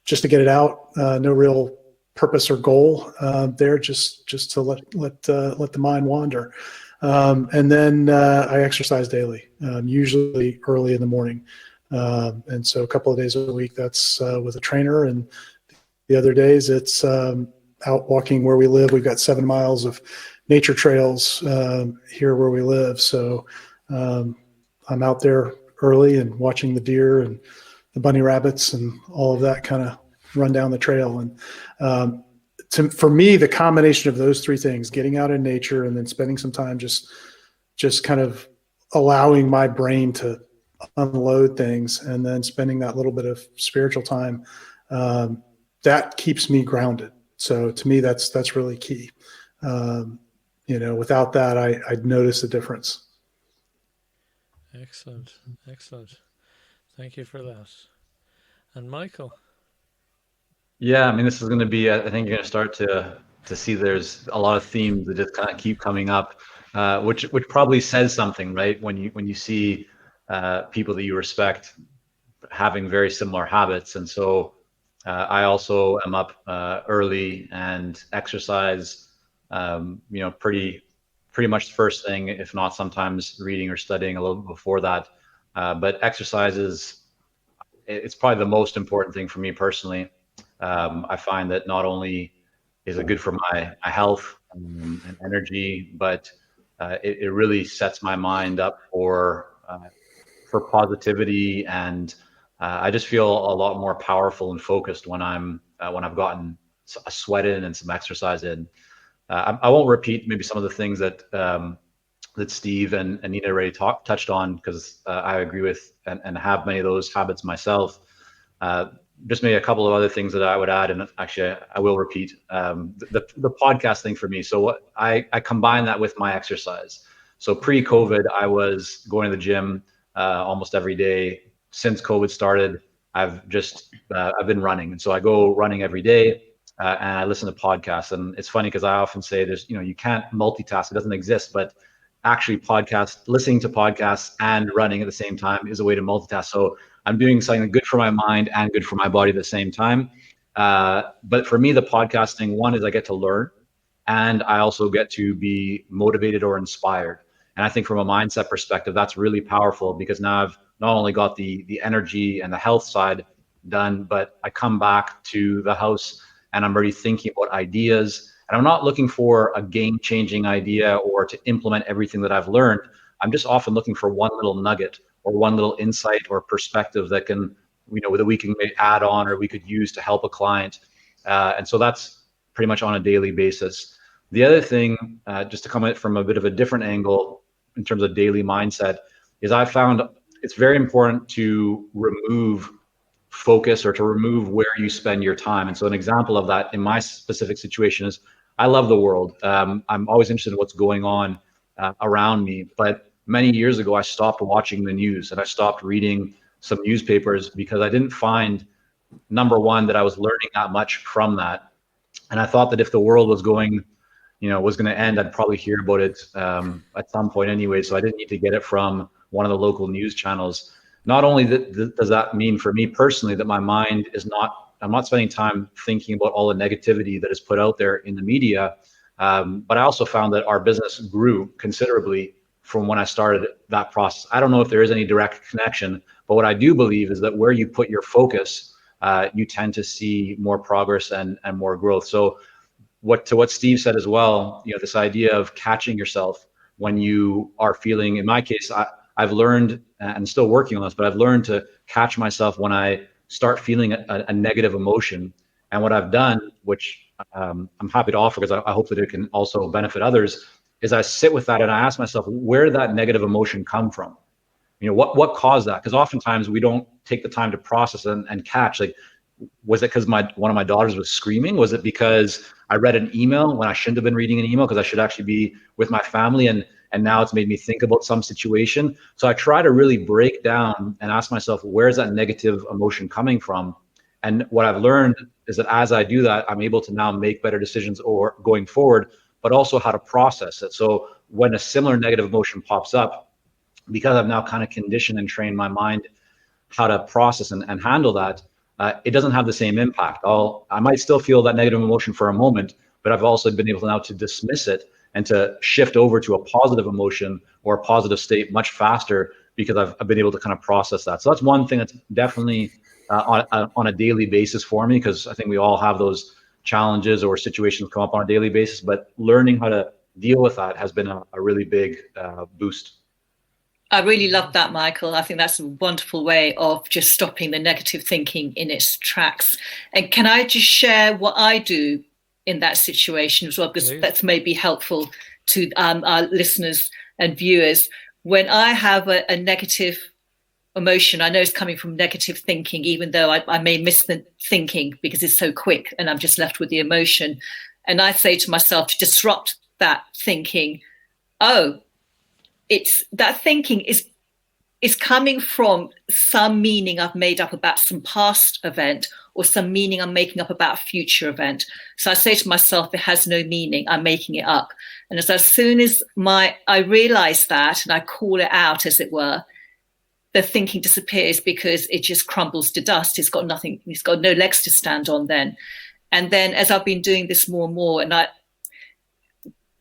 just to get it out. No real purpose or goal there, just to let the mind wander. And then I exercise daily, usually early in the morning. And so a couple of days a week, that's with a trainer. And the other days it's out walking where we live. We've got 7 miles of nature trails here where we live. So I'm out there early and watching the deer and the bunny rabbits and all of that kind of run down the trail. And for me, the combination of those 3 things, getting out in nature and then spending some time just kind of allowing my brain to unload things, and then spending that little bit of spiritual time, that keeps me grounded. So to me, that's really key. Without that, I'd notice a difference. Excellent. Thank you for that. And Michael? Yeah, I mean, this is going to be, I think you're going to start to see there's a lot of themes that just kind of keep coming up, which probably says something, right? When you see people that you respect having very similar habits. And so I also am up early and exercise, pretty much the first thing, if not sometimes reading or studying a little bit before that. But exercise it's probably the most important thing for me personally. I find that not only is it good for my health and energy? But it really sets my mind up for positivity, and I just feel a lot more powerful and focused when I've gotten a sweat in and some exercise in. I won't repeat maybe some of the things that Steve and Nina already touched on, because I agree with and have many of those habits myself. Just maybe a couple of other things that I would add, and actually I will repeat the podcast thing for me. So what I combine that with my exercise. So pre-COVID, I was going to the gym almost every day. Since COVID started, I've been running, and so I go running every day, and I listen to podcasts. And it's funny because I often say you can't multitask; it doesn't exist. But actually, listening to podcasts and running at the same time is a way to multitask. So I'm doing something good for my mind and good for my body at the same time. But for me, the podcasting, one is I get to learn, and I also get to be motivated or inspired. And I think from a mindset perspective, that's really powerful, because now I've not only got the energy and the health side done, but I come back to the house and I'm already thinking about ideas. And I'm not looking for a game-changing idea or to implement everything that I've learned. I'm just often looking for one little nugget or one little insight or perspective that can, that we can add on or we could use to help a client. And so that's pretty much on a daily basis. The other thing, just to come at it from a bit of a different angle in terms of daily mindset, is I found it's very important to remove focus or to remove where you spend your time. And so an example of that in my specific situation is I love the world. I'm always interested in what's going on around me. But many years ago, I stopped watching the news and I stopped reading some newspapers because I didn't find, number one, that I was learning that much from that. And I thought that if the world was going to end, I'd probably hear about it at some point anyway. So I didn't need to get it from one of the local news channels. Not only does that mean for me personally that my mind I'm not spending time thinking about all the negativity that is put out there in the media, but I also found that our business grew considerably from when I started that process. I don't know if there is any direct connection, but what I do believe is that where you put your focus, you tend to see more progress and more growth. So what Steve said as well, this idea of catching yourself when you are feeling, in my case, I've learned, and still working on this, but I've learned to catch myself when I start feeling a negative emotion. And what I've done, which I'm happy to offer because I hope that it can also benefit others, is I sit with that and I ask myself, where did that negative emotion come from? What caused that? Because oftentimes we don't take the time to process and catch, like, was it because one of my daughters was screaming? Was it because I read an email when I shouldn't have been reading an email because I should actually be with my family, and now it's made me think about some situation? So I try to really break down and ask myself, where's that negative emotion coming from? And what I've learned is that as I do that, I'm able to now make better decisions or going forward, but also how to process it. So when a similar negative emotion pops up, because I've now kind of conditioned and trained my mind how to process and handle that, it doesn't have the same impact. I might still feel that negative emotion for a moment, but I've also been able now to dismiss it and to shift over to a positive emotion or a positive state much faster because I've been able to kind of process that. So that's one thing that's definitely on a daily basis for me, because I think we all have those challenges or situations come up on a daily basis, but learning how to deal with that has been a really big boost. I really love that, Michael. I think that's a wonderful way of just stopping the negative thinking in its tracks. And can I just share what I do in that situation as well, because that's maybe helpful to our listeners and viewers. When I have a negative emotion, I know it's coming from negative thinking, even though I may miss the thinking because it's so quick and I'm just left with the emotion. And I say to myself, to disrupt that thinking, that thinking is coming from some meaning I've made up about some past event or some meaning I'm making up about a future event. So I say to myself, it has no meaning, I'm making it up. And as soon as I realize that and I call it out, as it were, the thinking disappears because it just crumbles to dust. It's got nothing, it's got no legs to stand on then. And then as I've been doing this more and more, and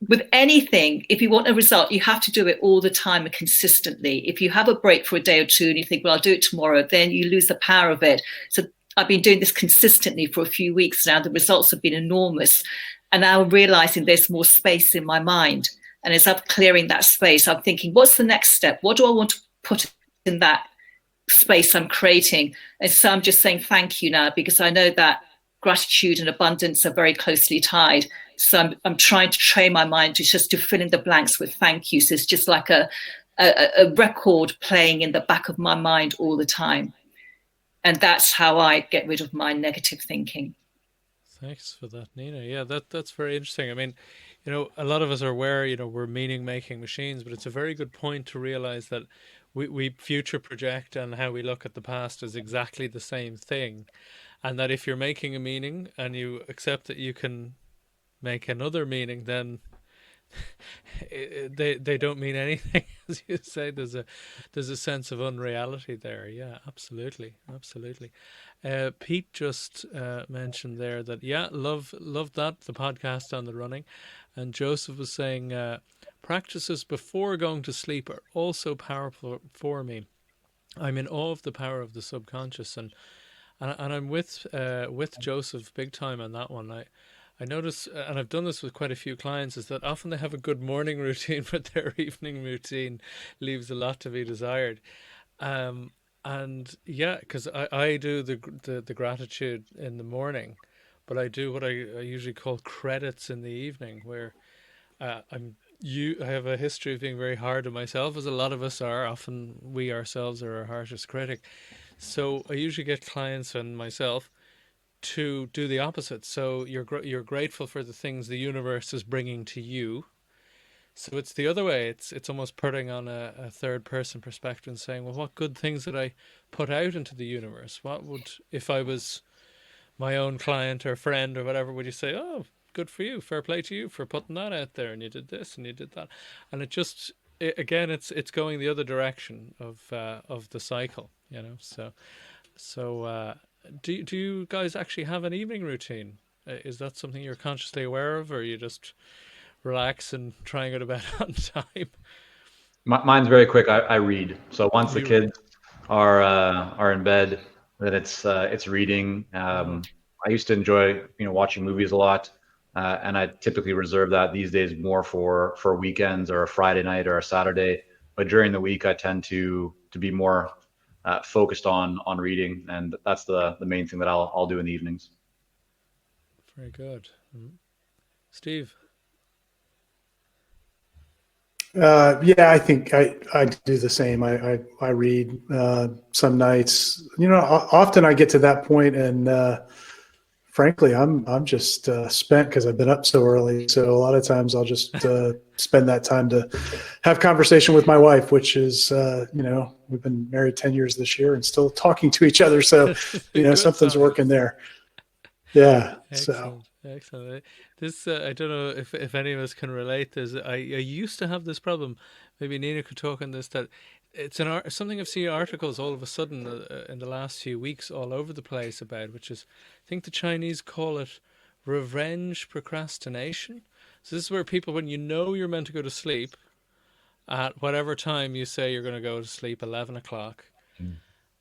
with anything, if you want a result, you have to do it all the time and consistently. If you have a break for a day or two and you think, well, I'll do it tomorrow, then you lose the power of it. So I've been doing this consistently for a few weeks now. The results have been enormous. And now I'm realizing there's more space in my mind. And as I'm clearing that space, I'm thinking, what's the next step? What do I want to put in that space I'm creating? And so I'm just saying thank you now, because I know that gratitude and abundance are very closely tied. So I'm trying to train my mind to just to fill in the blanks with thank you. So it's just like a record playing in the back of my mind all the time. And that's how I get rid of my negative thinking. Thanks for that, Nina. Yeah, that's very interesting. I mean, a lot of us are aware, we're meaning-making machines, but it's a very good point to realize that we future project, and how we look at the past is exactly the same thing. And that if you're making a meaning and you accept that you can make another meaning, then they don't mean anything. As you say, there's a sense of unreality there. Yeah, absolutely. Pete just mentioned there that love that, the podcast on the running. And Joseph was saying practices before going to sleep are also powerful for me. I'm in awe of the power of the subconscious, and I'm with Joseph big time on that one. I notice, and I've done this with quite a few clients, is that often they have a good morning routine, but their evening routine leaves a lot to be desired. And yeah, because I do the gratitude in the morning, but I do what I usually call credits in the evening, where I have a history of being very hard on myself, as a lot of us are. Often we ourselves are our harshest critic. So I usually get clients and myself to do the opposite. So you're grateful for the things the universe is bringing to you. So it's the other way. It's almost putting on a third person perspective and saying, well, what good things did I put out into the universe? What would, if I was my own client or friend or whatever, would you say, oh, good for you, fair play to you for putting that out there, and you did this and you did that. And again, it's going the other direction of the cycle, So do you guys actually have an evening routine? Is that something you're consciously aware of, or you just relax and try and go to bed on time? Mine's very quick. I read. So once the kids are in bed, then it's reading. I used to enjoy watching movies a lot, and I typically reserve that these days more for weekends or a Friday night or a Saturday. But during the week, I tend to be more focused on reading, and that's the main thing that I'll do in the evenings. Very good. Steve? I think I do the same. I read some nights. Often I get to that point, and frankly, I'm just spent because I've been up so early. So a lot of times I'll just spend that time to have conversation with my wife, which is we've been married 10 years this year and still talking to each other. So something's working there. Yeah. Excellent. This I don't know if any of us can relate this. I used to have this problem. Maybe Nina could talk on this. That it's something I've seen articles all of a sudden in the last few weeks all over the place about, which is, I think the Chinese call it revenge procrastination. So this is where people, when you're meant to go to sleep at whatever time you say you're going to go to sleep, 11 o'clock,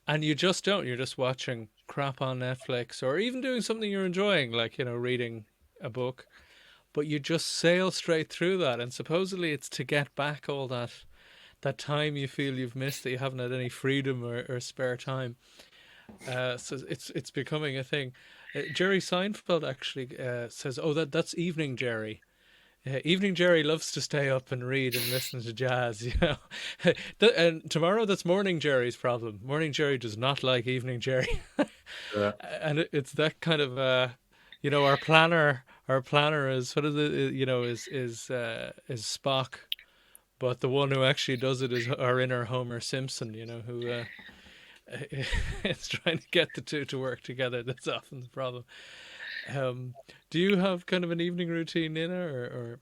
and you just don't. You're just watching crap on Netflix, or even doing something you're enjoying, like reading a book, but you just sail straight through that. And supposedly it's to get back all that time you feel you've missed, that you haven't had any freedom or spare time. So it's becoming a thing. Jerry Seinfeld actually says, "Oh, that's Evening Jerry." Evening Jerry loves to stay up and read and listen to jazz, and tomorrow that's Morning Jerry's problem. Morning Jerry does not like Evening Jerry. Yeah. And it's that kind of our planner is, what is it, is Spock, but the one who actually does it is our inner Homer Simpson, who is trying to get the two to work together. That's often the problem. Do you have kind of an evening routine, Nina, or?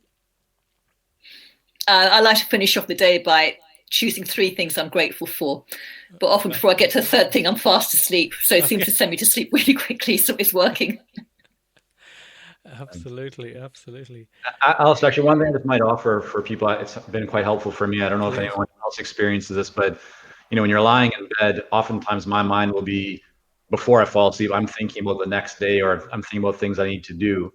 I like to finish off the day by choosing 3 things I'm grateful for. But often before I get to the third thing, I'm fast asleep. So it seems to send me to sleep really quickly. So it's working. Absolutely. Alistair, actually, one thing that might offer for people, it's been quite helpful for me. I don't know if anyone else experiences this, but when you're lying in bed, oftentimes my mind will be before I fall asleep, I'm thinking about the next day, or I'm thinking about things I need to do.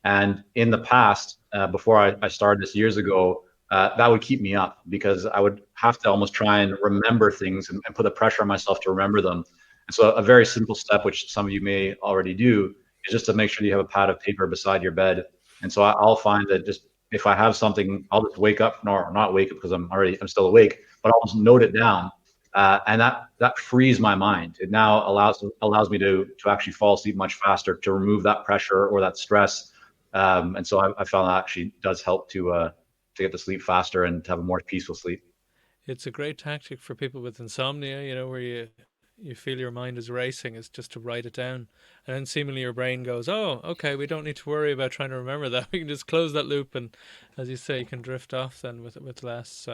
And in the past, before I started this years ago, that would keep me up because I would have to almost try and remember things and put the pressure on myself to remember them. And so a very simple step, which some of you may already do, is just to make sure you have a pad of paper beside your bed. And so I'll find that just if I have something, I'll just wake up, or not wake up because I'm still awake, but I'll just note it down. And that frees my mind. It now allows me to actually fall asleep much faster, to remove that pressure or that stress. And so I found that actually does help to get to sleep faster and to have a more peaceful sleep. It's a great tactic for people with insomnia, where you feel your mind is racing, is just to write it down. And then seemingly your brain goes, oh, okay, we don't need to worry about trying to remember that. We can just close that loop. And as you say, you can drift off then with less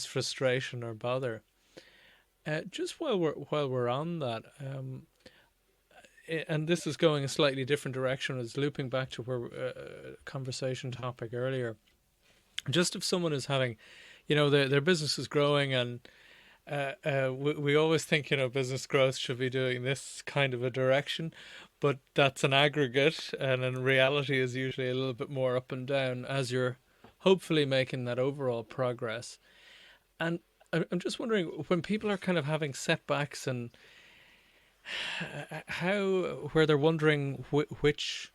frustration or bother. Just while we're on that, and this is going a slightly different direction, is looping back to where conversation topic earlier. Just if someone is having, their business is growing, and we always think, business growth should be doing this kind of a direction, but that's an aggregate, and in reality is usually a little bit more up and down as you're hopefully making that overall progress. And I'm just wondering, when people are kind of having setbacks and where they're wondering which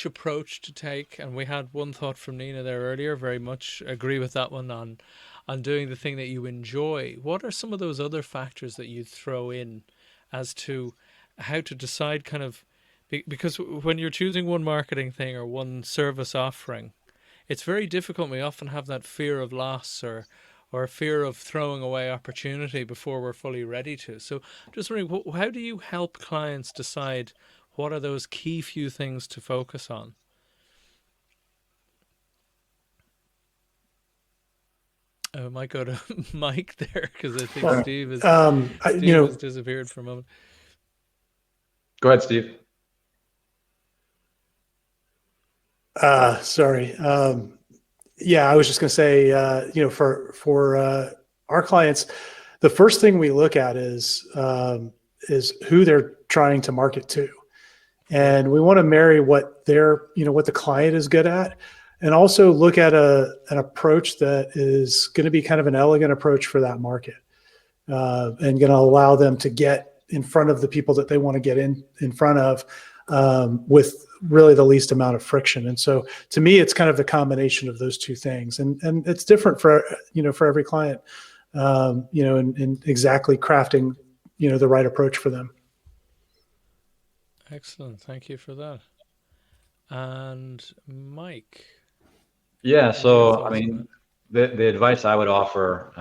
approach to take, and we had one thought from Nina there earlier, very much agree with that one, on doing the thing that you enjoy. What are some of those other factors that you throw in as to how to decide, kind of, because when you're choosing one marketing thing or one service offering, it's very difficult. We often have that fear of loss or fear of throwing away opportunity before we're fully ready to. So just wondering, how do you help clients decide what are those key few things to focus on? I might go to Mike there, because I think Steve has disappeared for a moment. Go ahead, Steve. Sorry. Yeah, I was just going to say, for our clients, the first thing we look at is who they're trying to market to, and we want to marry what what the client is good at, and also look at an approach that is going to be kind of an elegant approach for that market, and going to allow them to get in front of the people that they want to get in front of, with really the least amount of friction. And so to me, it's kind of the combination of those two things, and it's different for every client, and exactly crafting the right approach for them. Excellent, thank you for that. And Mike? Yeah, so I mean, the advice I would offer,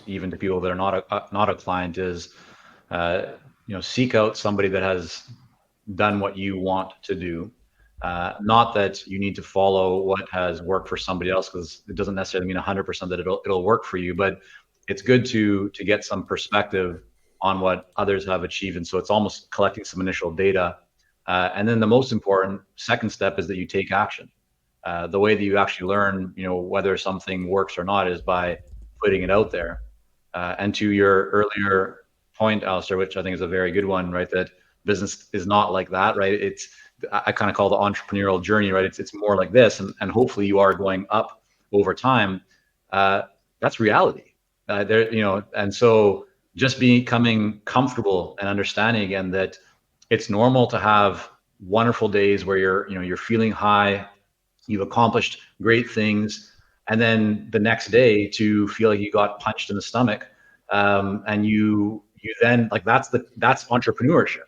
even to people that are not a client, is seek out somebody that has done what you want to do. Not that you need to follow what has worked for somebody else, because it doesn't necessarily mean 100% that it'll work for you, but it's good to get some perspective on what others have achieved. And so it's almost collecting some initial data. And then the most important second step is that you take action. The way that you actually learn, whether something works or not, is by putting it out there. And to your earlier point, Alistair, which I think is a very good one, right? That business is not like that, right? I kind of call the entrepreneurial journey, right? It's more like this, and hopefully you are going up over time. That's reality. And so just becoming comfortable and understanding again that it's normal to have wonderful days where you're feeling high, you've accomplished great things, and then the next day to feel like you got punched in the stomach, and you then, like, that's entrepreneurship.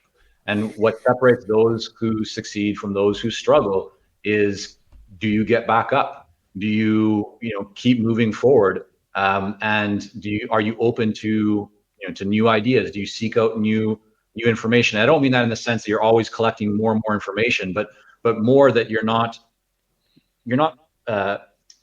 And what separates those who succeed from those who struggle is, do you get back up? Do you keep moving forward? And are you open to new ideas? Do you seek out new information? I don't mean that in the sense that you're always collecting more and more information, but more that you're not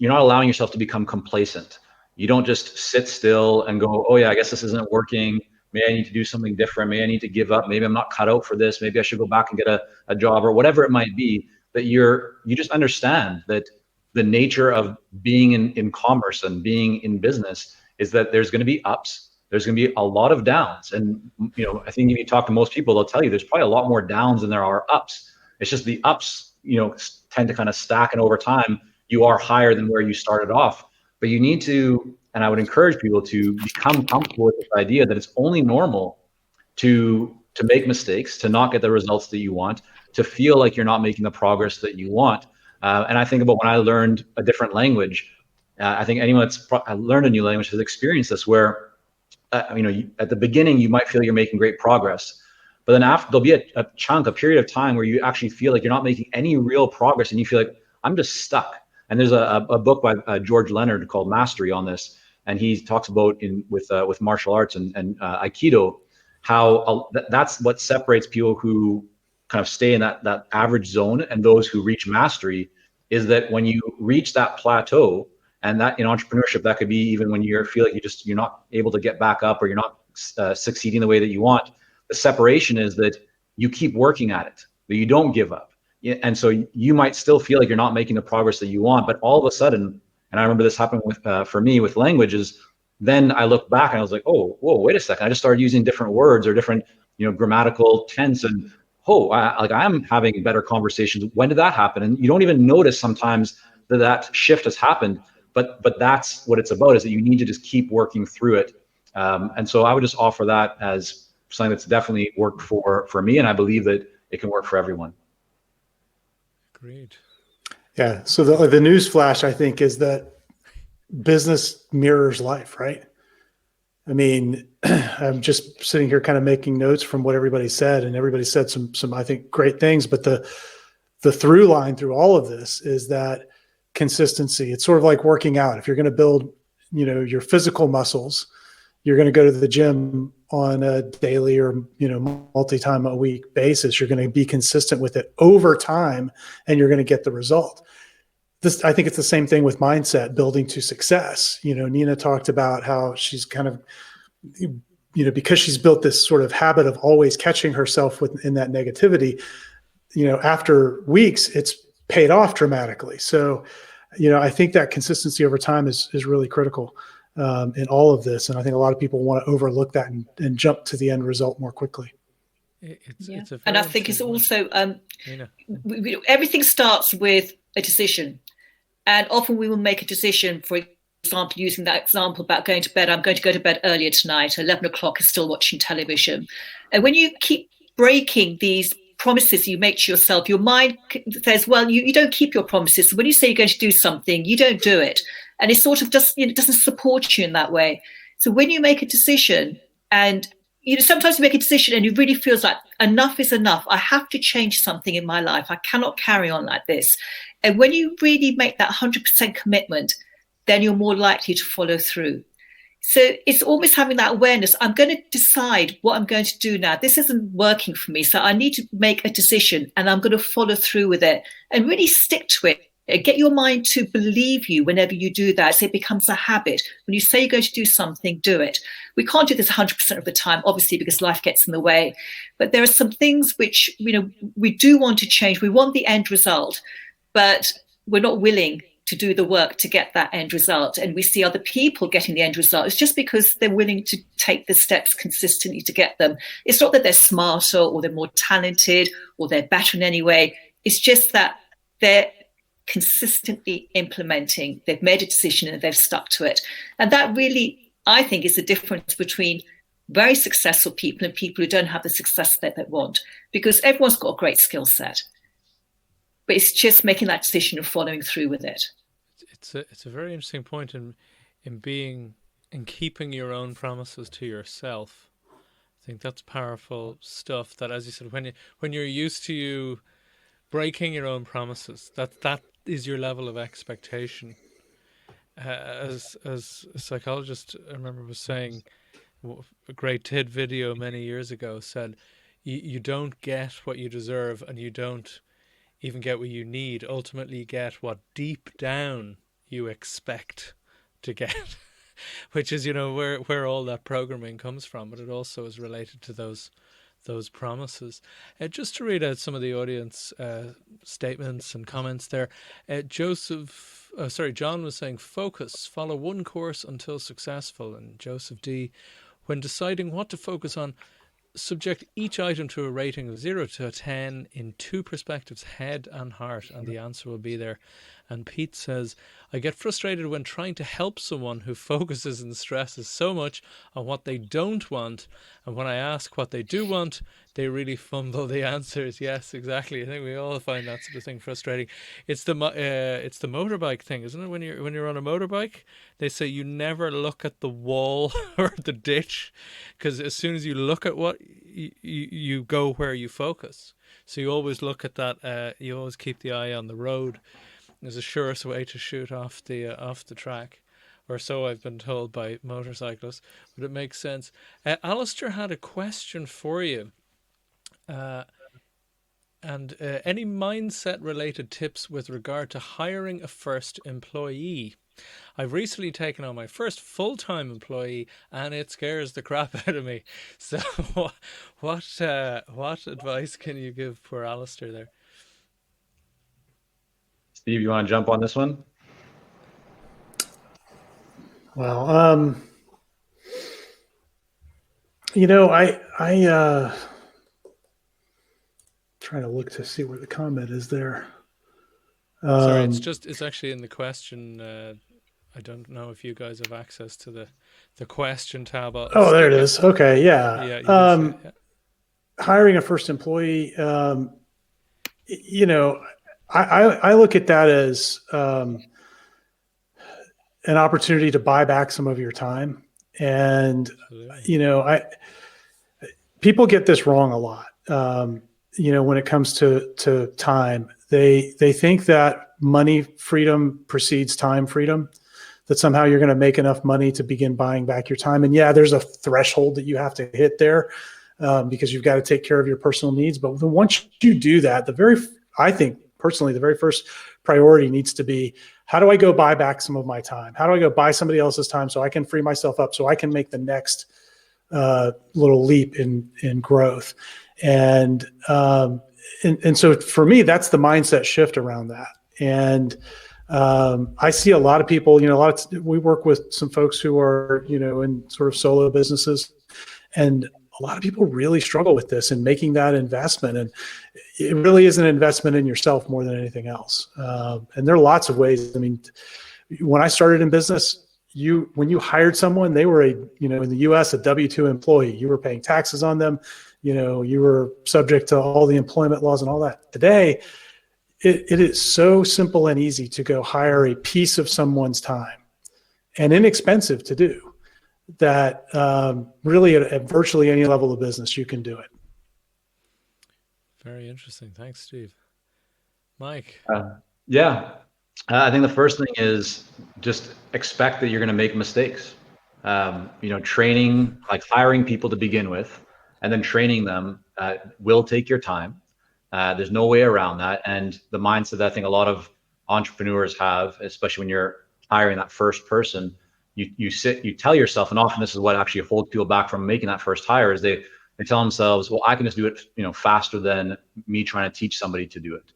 allowing yourself to become complacent. You don't just sit still and go, oh yeah, I guess this isn't working. Maybe I need to do something different. Maybe I need to give up. Maybe I'm not cut out for this. Maybe I should go back and get a job, or whatever it might be. That you just understand that the nature of being in commerce and being in business is that there's going to be ups there's going to be a lot of downs. And, you know, I think if you talk to most people, they'll tell you there's probably a lot more downs than there are ups. It's just the ups, you know, tend to kind of stack, and over time you are higher than where you started off. But you need to, and I would encourage people to become comfortable with this idea that it's only normal to make mistakes, to not get the results that you want, to feel like you're not making the progress that you want. And I think about when I learned a different language. I think anyone that's learned a new language has experienced this, where you know, at the beginning you might feel you're making great progress, but then after there'll be a period of time where you actually feel like you're not making any real progress, and you feel like I'm just stuck. And there's a book by George Leonard called Mastery on this, and he talks about with martial arts and Aikido, how that's what separates people who kind of stay in that average zone and those who reach mastery, is that when you reach that plateau, and that in entrepreneurship, that could be even when you feel like you're not able to get back up, or you're not succeeding the way that you want. The separation is that you keep working at it, that you don't give up. And so you might still feel like you're not making the progress that you want, but all of a sudden, and I remember this happening for me with languages, then I look back and I was like, oh, whoa, wait a second. I just started using different words or different, you know, grammatical tense, and I'm having better conversations. When did that happen? And you don't even notice sometimes that shift has happened. But that's what it's about, is that you need to just keep working through it. And so I would just offer that as something that's definitely worked for me, and I believe that it can work for everyone. Agreed. Yeah. So the news flash, I think, is that business mirrors life, right? I mean, I'm just sitting here kind of making notes from what everybody said, and everybody said some I think great things, but the through line through all of this is that consistency. It's sort of like working out. If you're going to build, you know, your physical muscles, you're going to go to the gym on a daily or, you know, multi-time a week basis. You're going to be consistent with it over time, and you're going to get the result. I think it's the same thing with mindset, building to success. You know, Nina talked about how she's kind of, you know, because she's built this sort of habit of always catching herself in that negativity, you know, after weeks, it's paid off dramatically. So, you know, I think that consistency over time is really critical in all of this. And I think a lot of people want to overlook that and jump to the end result more quickly. It's and I think it's also, everything starts with a decision. And often we will make a decision, for example, using that example about going to bed. I'm going to go to bed earlier tonight. 11 o'clock is still watching television. And when you keep breaking these promises you make to yourself, your mind says, well, you don't keep your promises. So when you say you're going to do something, you don't do it. And it sort of just, you know, it doesn't support you in that way. So when you make a decision, and, you know, sometimes you make a decision and it really feels like enough is enough. I have to change something in my life. I cannot carry on like this. And when you really make that 100% commitment, then you're more likely to follow through. So it's almost having that awareness. I'm going to decide what I'm going to do now. This isn't working for me. So I need to make a decision, and I'm going to follow through with it and really stick to it. Get your mind to believe you whenever you do that. So it becomes a habit. When you say you're going to do something, do it. We can't do this 100% of the time, obviously, because life gets in the way. But there are some things which, you know, we do want to change. We want the end result, but we're not willing to do the work to get that end result. And we see other people getting the end result. It's just because they're willing to take the steps consistently to get them. It's not that they're smarter or they're more talented or they're better in any way. It's just that they're consistently implementing. They've made a decision and they've stuck to it. And that really, I think, is the difference between very successful people and people who don't have the success that they want, because everyone's got a great skill set. But it's just making that decision and following through with it. It's a very interesting point in keeping your own promises to yourself. I think that's powerful stuff. That, as you said, when you're used to you breaking your own promises, that is your level of expectation. As a psychologist, I remember, was saying, a great TID video many years ago said, you don't get what you deserve, and you don't even get what you need. Ultimately, you get what deep down you expect to get, which is, you know, where all that programming comes from. But it also is related to those promises. Just to read out some of the audience statements and comments there. John was saying, focus, follow one course until successful. And Joseph D, When deciding what to focus on, subject each item to a rating of 0 to 10 in two perspectives, head and heart, and the answer will be there. And Pete says, I get frustrated when trying to help someone who focuses and stresses so much on what they don't want, and when I ask what they do want, they really fumble the answers. Yes, exactly. I think we all find that sort of thing frustrating. It's the motorbike thing, isn't it? When you're on a motorbike, they say you never look at the wall or the ditch, because as soon as you look at what you go where you focus. So you always look at that. You always keep the eye on the road. There's a surest way to shoot off the track, or so I've been told by motorcyclists. But it makes sense. Alistair had a question for you. And any mindset-related tips with regard to hiring a first employee? I've recently taken on my first full-time employee, and it scares the crap out of me. So, what advice can you give poor Alistair there? Steve, you want to jump on this one? Well, I trying to look to see where the comment is there. Sorry, it's actually in the question. I don't know if you guys have access to the question tab. There it is. Okay, yeah. Yeah. Hiring a first employee, I look at that as an opportunity to buy back some of your time. And, people get this wrong a lot. When it comes to time, they think that money freedom precedes time freedom, that somehow you're going to make enough money to begin buying back your time. And yeah, there's a threshold that you have to hit there because you've got to take care of your personal needs. But once you do that, I think personally, the very first priority needs to be, how do I go buy back some of my time? How do I go buy somebody else's time so I can free myself up so I can make the next little leap in growth? And so for me, that's the mindset shift around that. And I see a lot of people, we work with some folks who are, in sort of solo businesses, and a lot of people really struggle with this and making that investment. And it really is an investment in yourself more than anything else. And there are lots of ways. I mean, when I started in business, when you hired someone, they were in the US, a W-2 employee. You were paying taxes on them. You were subject to all the employment laws and all that. Today, it is so simple and easy to go hire a piece of someone's time, and inexpensive to do that. Really, at virtually any level of business, you can do it. Very interesting. Thanks, Steve. Mike. I think the first thing is just expect that you're going to make mistakes. Training, like hiring people to begin with, and then training them will take your time. There's no way around that. And the mindset that I think a lot of entrepreneurs have, especially when you're hiring that first person, you tell yourself, and often this is what actually holds people back from making that first hire, is they tell themselves, well, I can just do it, faster than me trying to teach somebody to do it.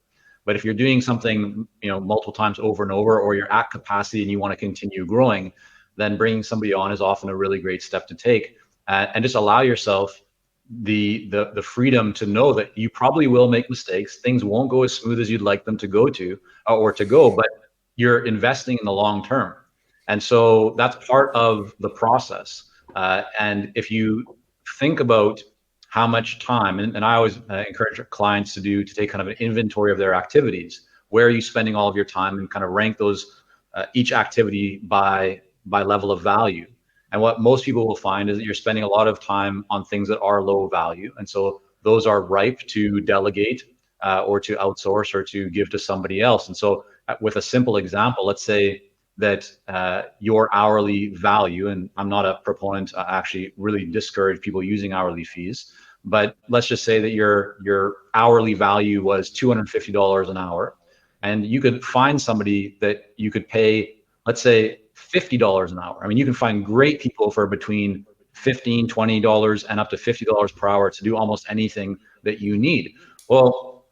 But if you're doing something, multiple times over and over, or you're at capacity and you want to continue growing, then bringing somebody on is often a really great step to take, and just allow yourself the freedom to know that you probably will make mistakes. Things won't go as smooth as you'd like them to go, but you're investing in the long term. And so that's part of the process. And if you think about how much time, and I always encourage clients to take kind of an inventory of their activities. Where are you spending all of your time, and kind of rank those, each activity by level of value. And what most people will find is that you're spending a lot of time on things that are low value. And so those are ripe to delegate or to outsource or to give to somebody else. And so with a simple example, let's say that your hourly value, and I'm not a proponent, I actually really discourage people using hourly fees, but let's just say that your hourly value was $250 an hour, and you could find somebody that you could pay, let's say, $50 an hour. I mean, you can find great people for between $15, $20 and up to $50 per hour to do almost anything that you need. Well,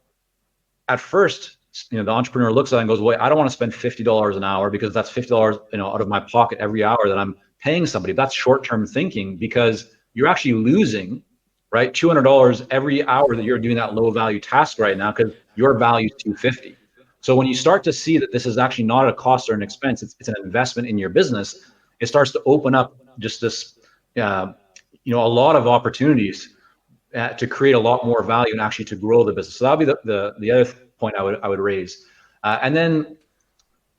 at first, the entrepreneur looks at it and goes, "Wait, I don't want to spend $50 an hour, because that's $50, out of my pocket every hour that I'm paying somebody. That's short-term thinking, because you're actually losing, right, $200 every hour that you're doing that low value task right now, because your value is $250. So when you start to see that this is actually not a cost or an expense, it's an investment in your business, it starts to open up just this, a lot of opportunities to create a lot more value and actually to grow the business. So that'll be the other point I would raise. And then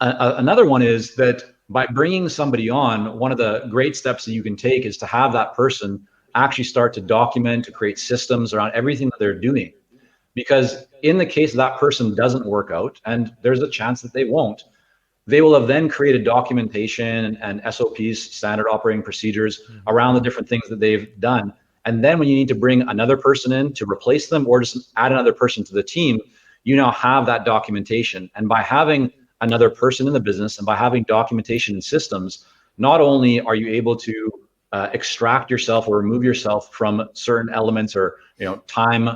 another one is that by bringing somebody on, one of the great steps that you can take is to have that person actually start to document, to create systems around everything that they're doing. Because in the case that person doesn't work out, and there's a chance that they won't, they will have then created documentation and SOPs, standard operating procedures, around the different things that they've done. And then when you need to bring another person in to replace them, or just add another person to the team, you now have that documentation. And by having another person in the business and by having documentation and systems, not only are you able to extract yourself or remove yourself from certain elements or time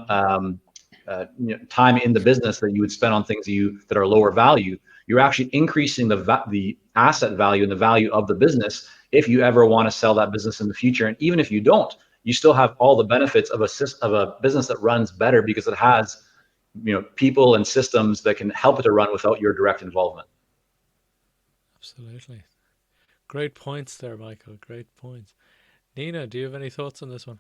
in the business that you would spend on things that are lower value, you're actually increasing the asset value and the value of the business if you ever want to sell that business in the future. And even if you don't, you still have all the benefits of a business that runs better, because it has people and systems that can help it to run without your direct involvement. Absolutely. Great points there, Michael. Great points. Nina, do you have any thoughts on this one?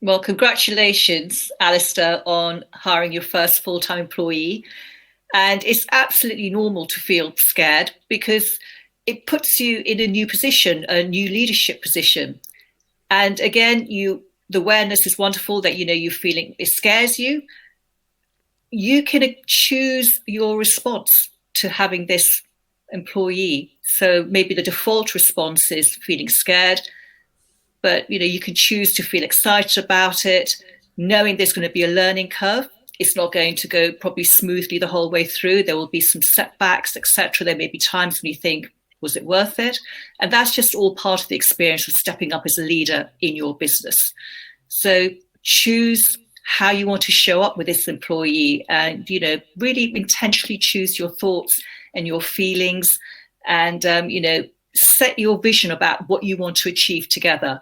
Well, congratulations, Alistair, on hiring your first full-time employee. And it's absolutely normal to feel scared, because it puts you in a new position, a new leadership position. And again, the awareness is wonderful that you're feeling it scares you. You can choose your response to having this employee. So maybe the default response is feeling scared, but you can choose to feel excited about it, knowing there's going to be a learning curve. It's not going to go probably smoothly the whole way through. There will be some setbacks, etc. There may be times when you think, was it worth it? And that's just all part of the experience of stepping up as a leader in your business. So choose how you want to show up with this employee, and really intentionally choose your thoughts and your feelings, and set your vision about what you want to achieve together.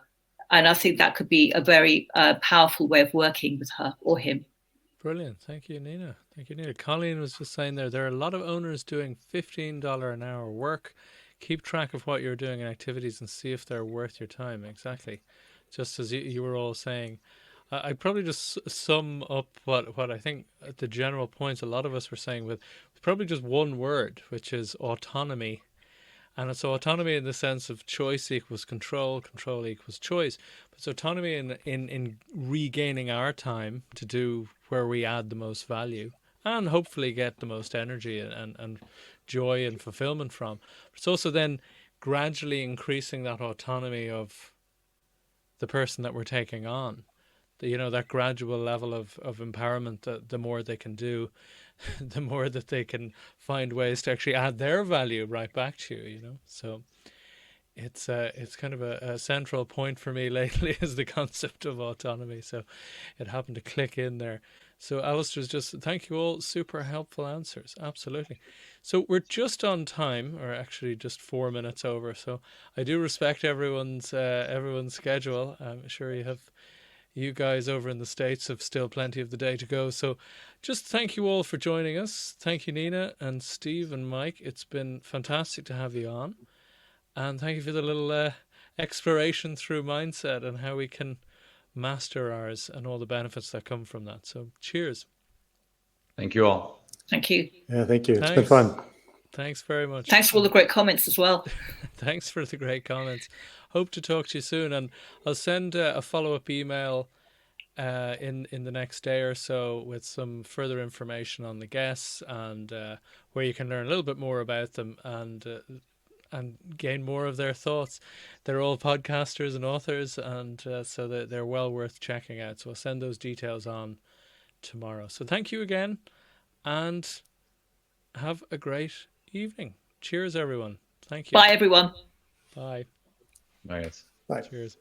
And I think that could be a very powerful way of working with her or him. Brilliant. Thank you, Nina. Thank you, Nina. Colleen was just saying there are a lot of owners doing $15 an hour work. Keep track of what you're doing in activities and see if they're worth your time. Exactly. Just as you were all saying. I'd probably just sum up what I think the general points a lot of us were saying with probably just one word, which is autonomy. And it's autonomy in the sense of choice equals control, control equals choice. But it's autonomy in regaining our time to do where we add the most value and hopefully get the most energy and joy and fulfillment from. But it's also then gradually increasing that autonomy of the person that we're taking on. That gradual level of empowerment, the more they can do, the more that they can find ways to actually add their value right back to you, So it's kind of a central point for me lately is the concept of autonomy. So it happened to click in there. So Alistair's thank you all, super helpful answers. Absolutely. So we're just on time, or actually just 4 minutes over. So I do respect everyone's schedule. I'm sure you guys over in the States have still plenty of the day to go. So just thank you all for joining us. Thank you, Nina and Steve and Mike. It's been fantastic to have you on. And thank you for the little exploration through mindset and how we can master ours and all the benefits that come from that. So cheers. Thank you all. Thank you. Yeah, thank you. Thanks. It's been fun. Thanks very much. Thanks for all the great comments as well. Thanks for the great comments. Hope to talk to you soon, and I'll send a follow-up email in the next day or so with some further information on the guests and where you can learn a little bit more about them and gain more of their thoughts. They're all podcasters and authors, and so they're well worth checking out. So I'll send those details on tomorrow. So thank you again, and have a great evening. Cheers, everyone. Thank you. Bye, everyone. Bye. Bye, guys. Bye. Cheers.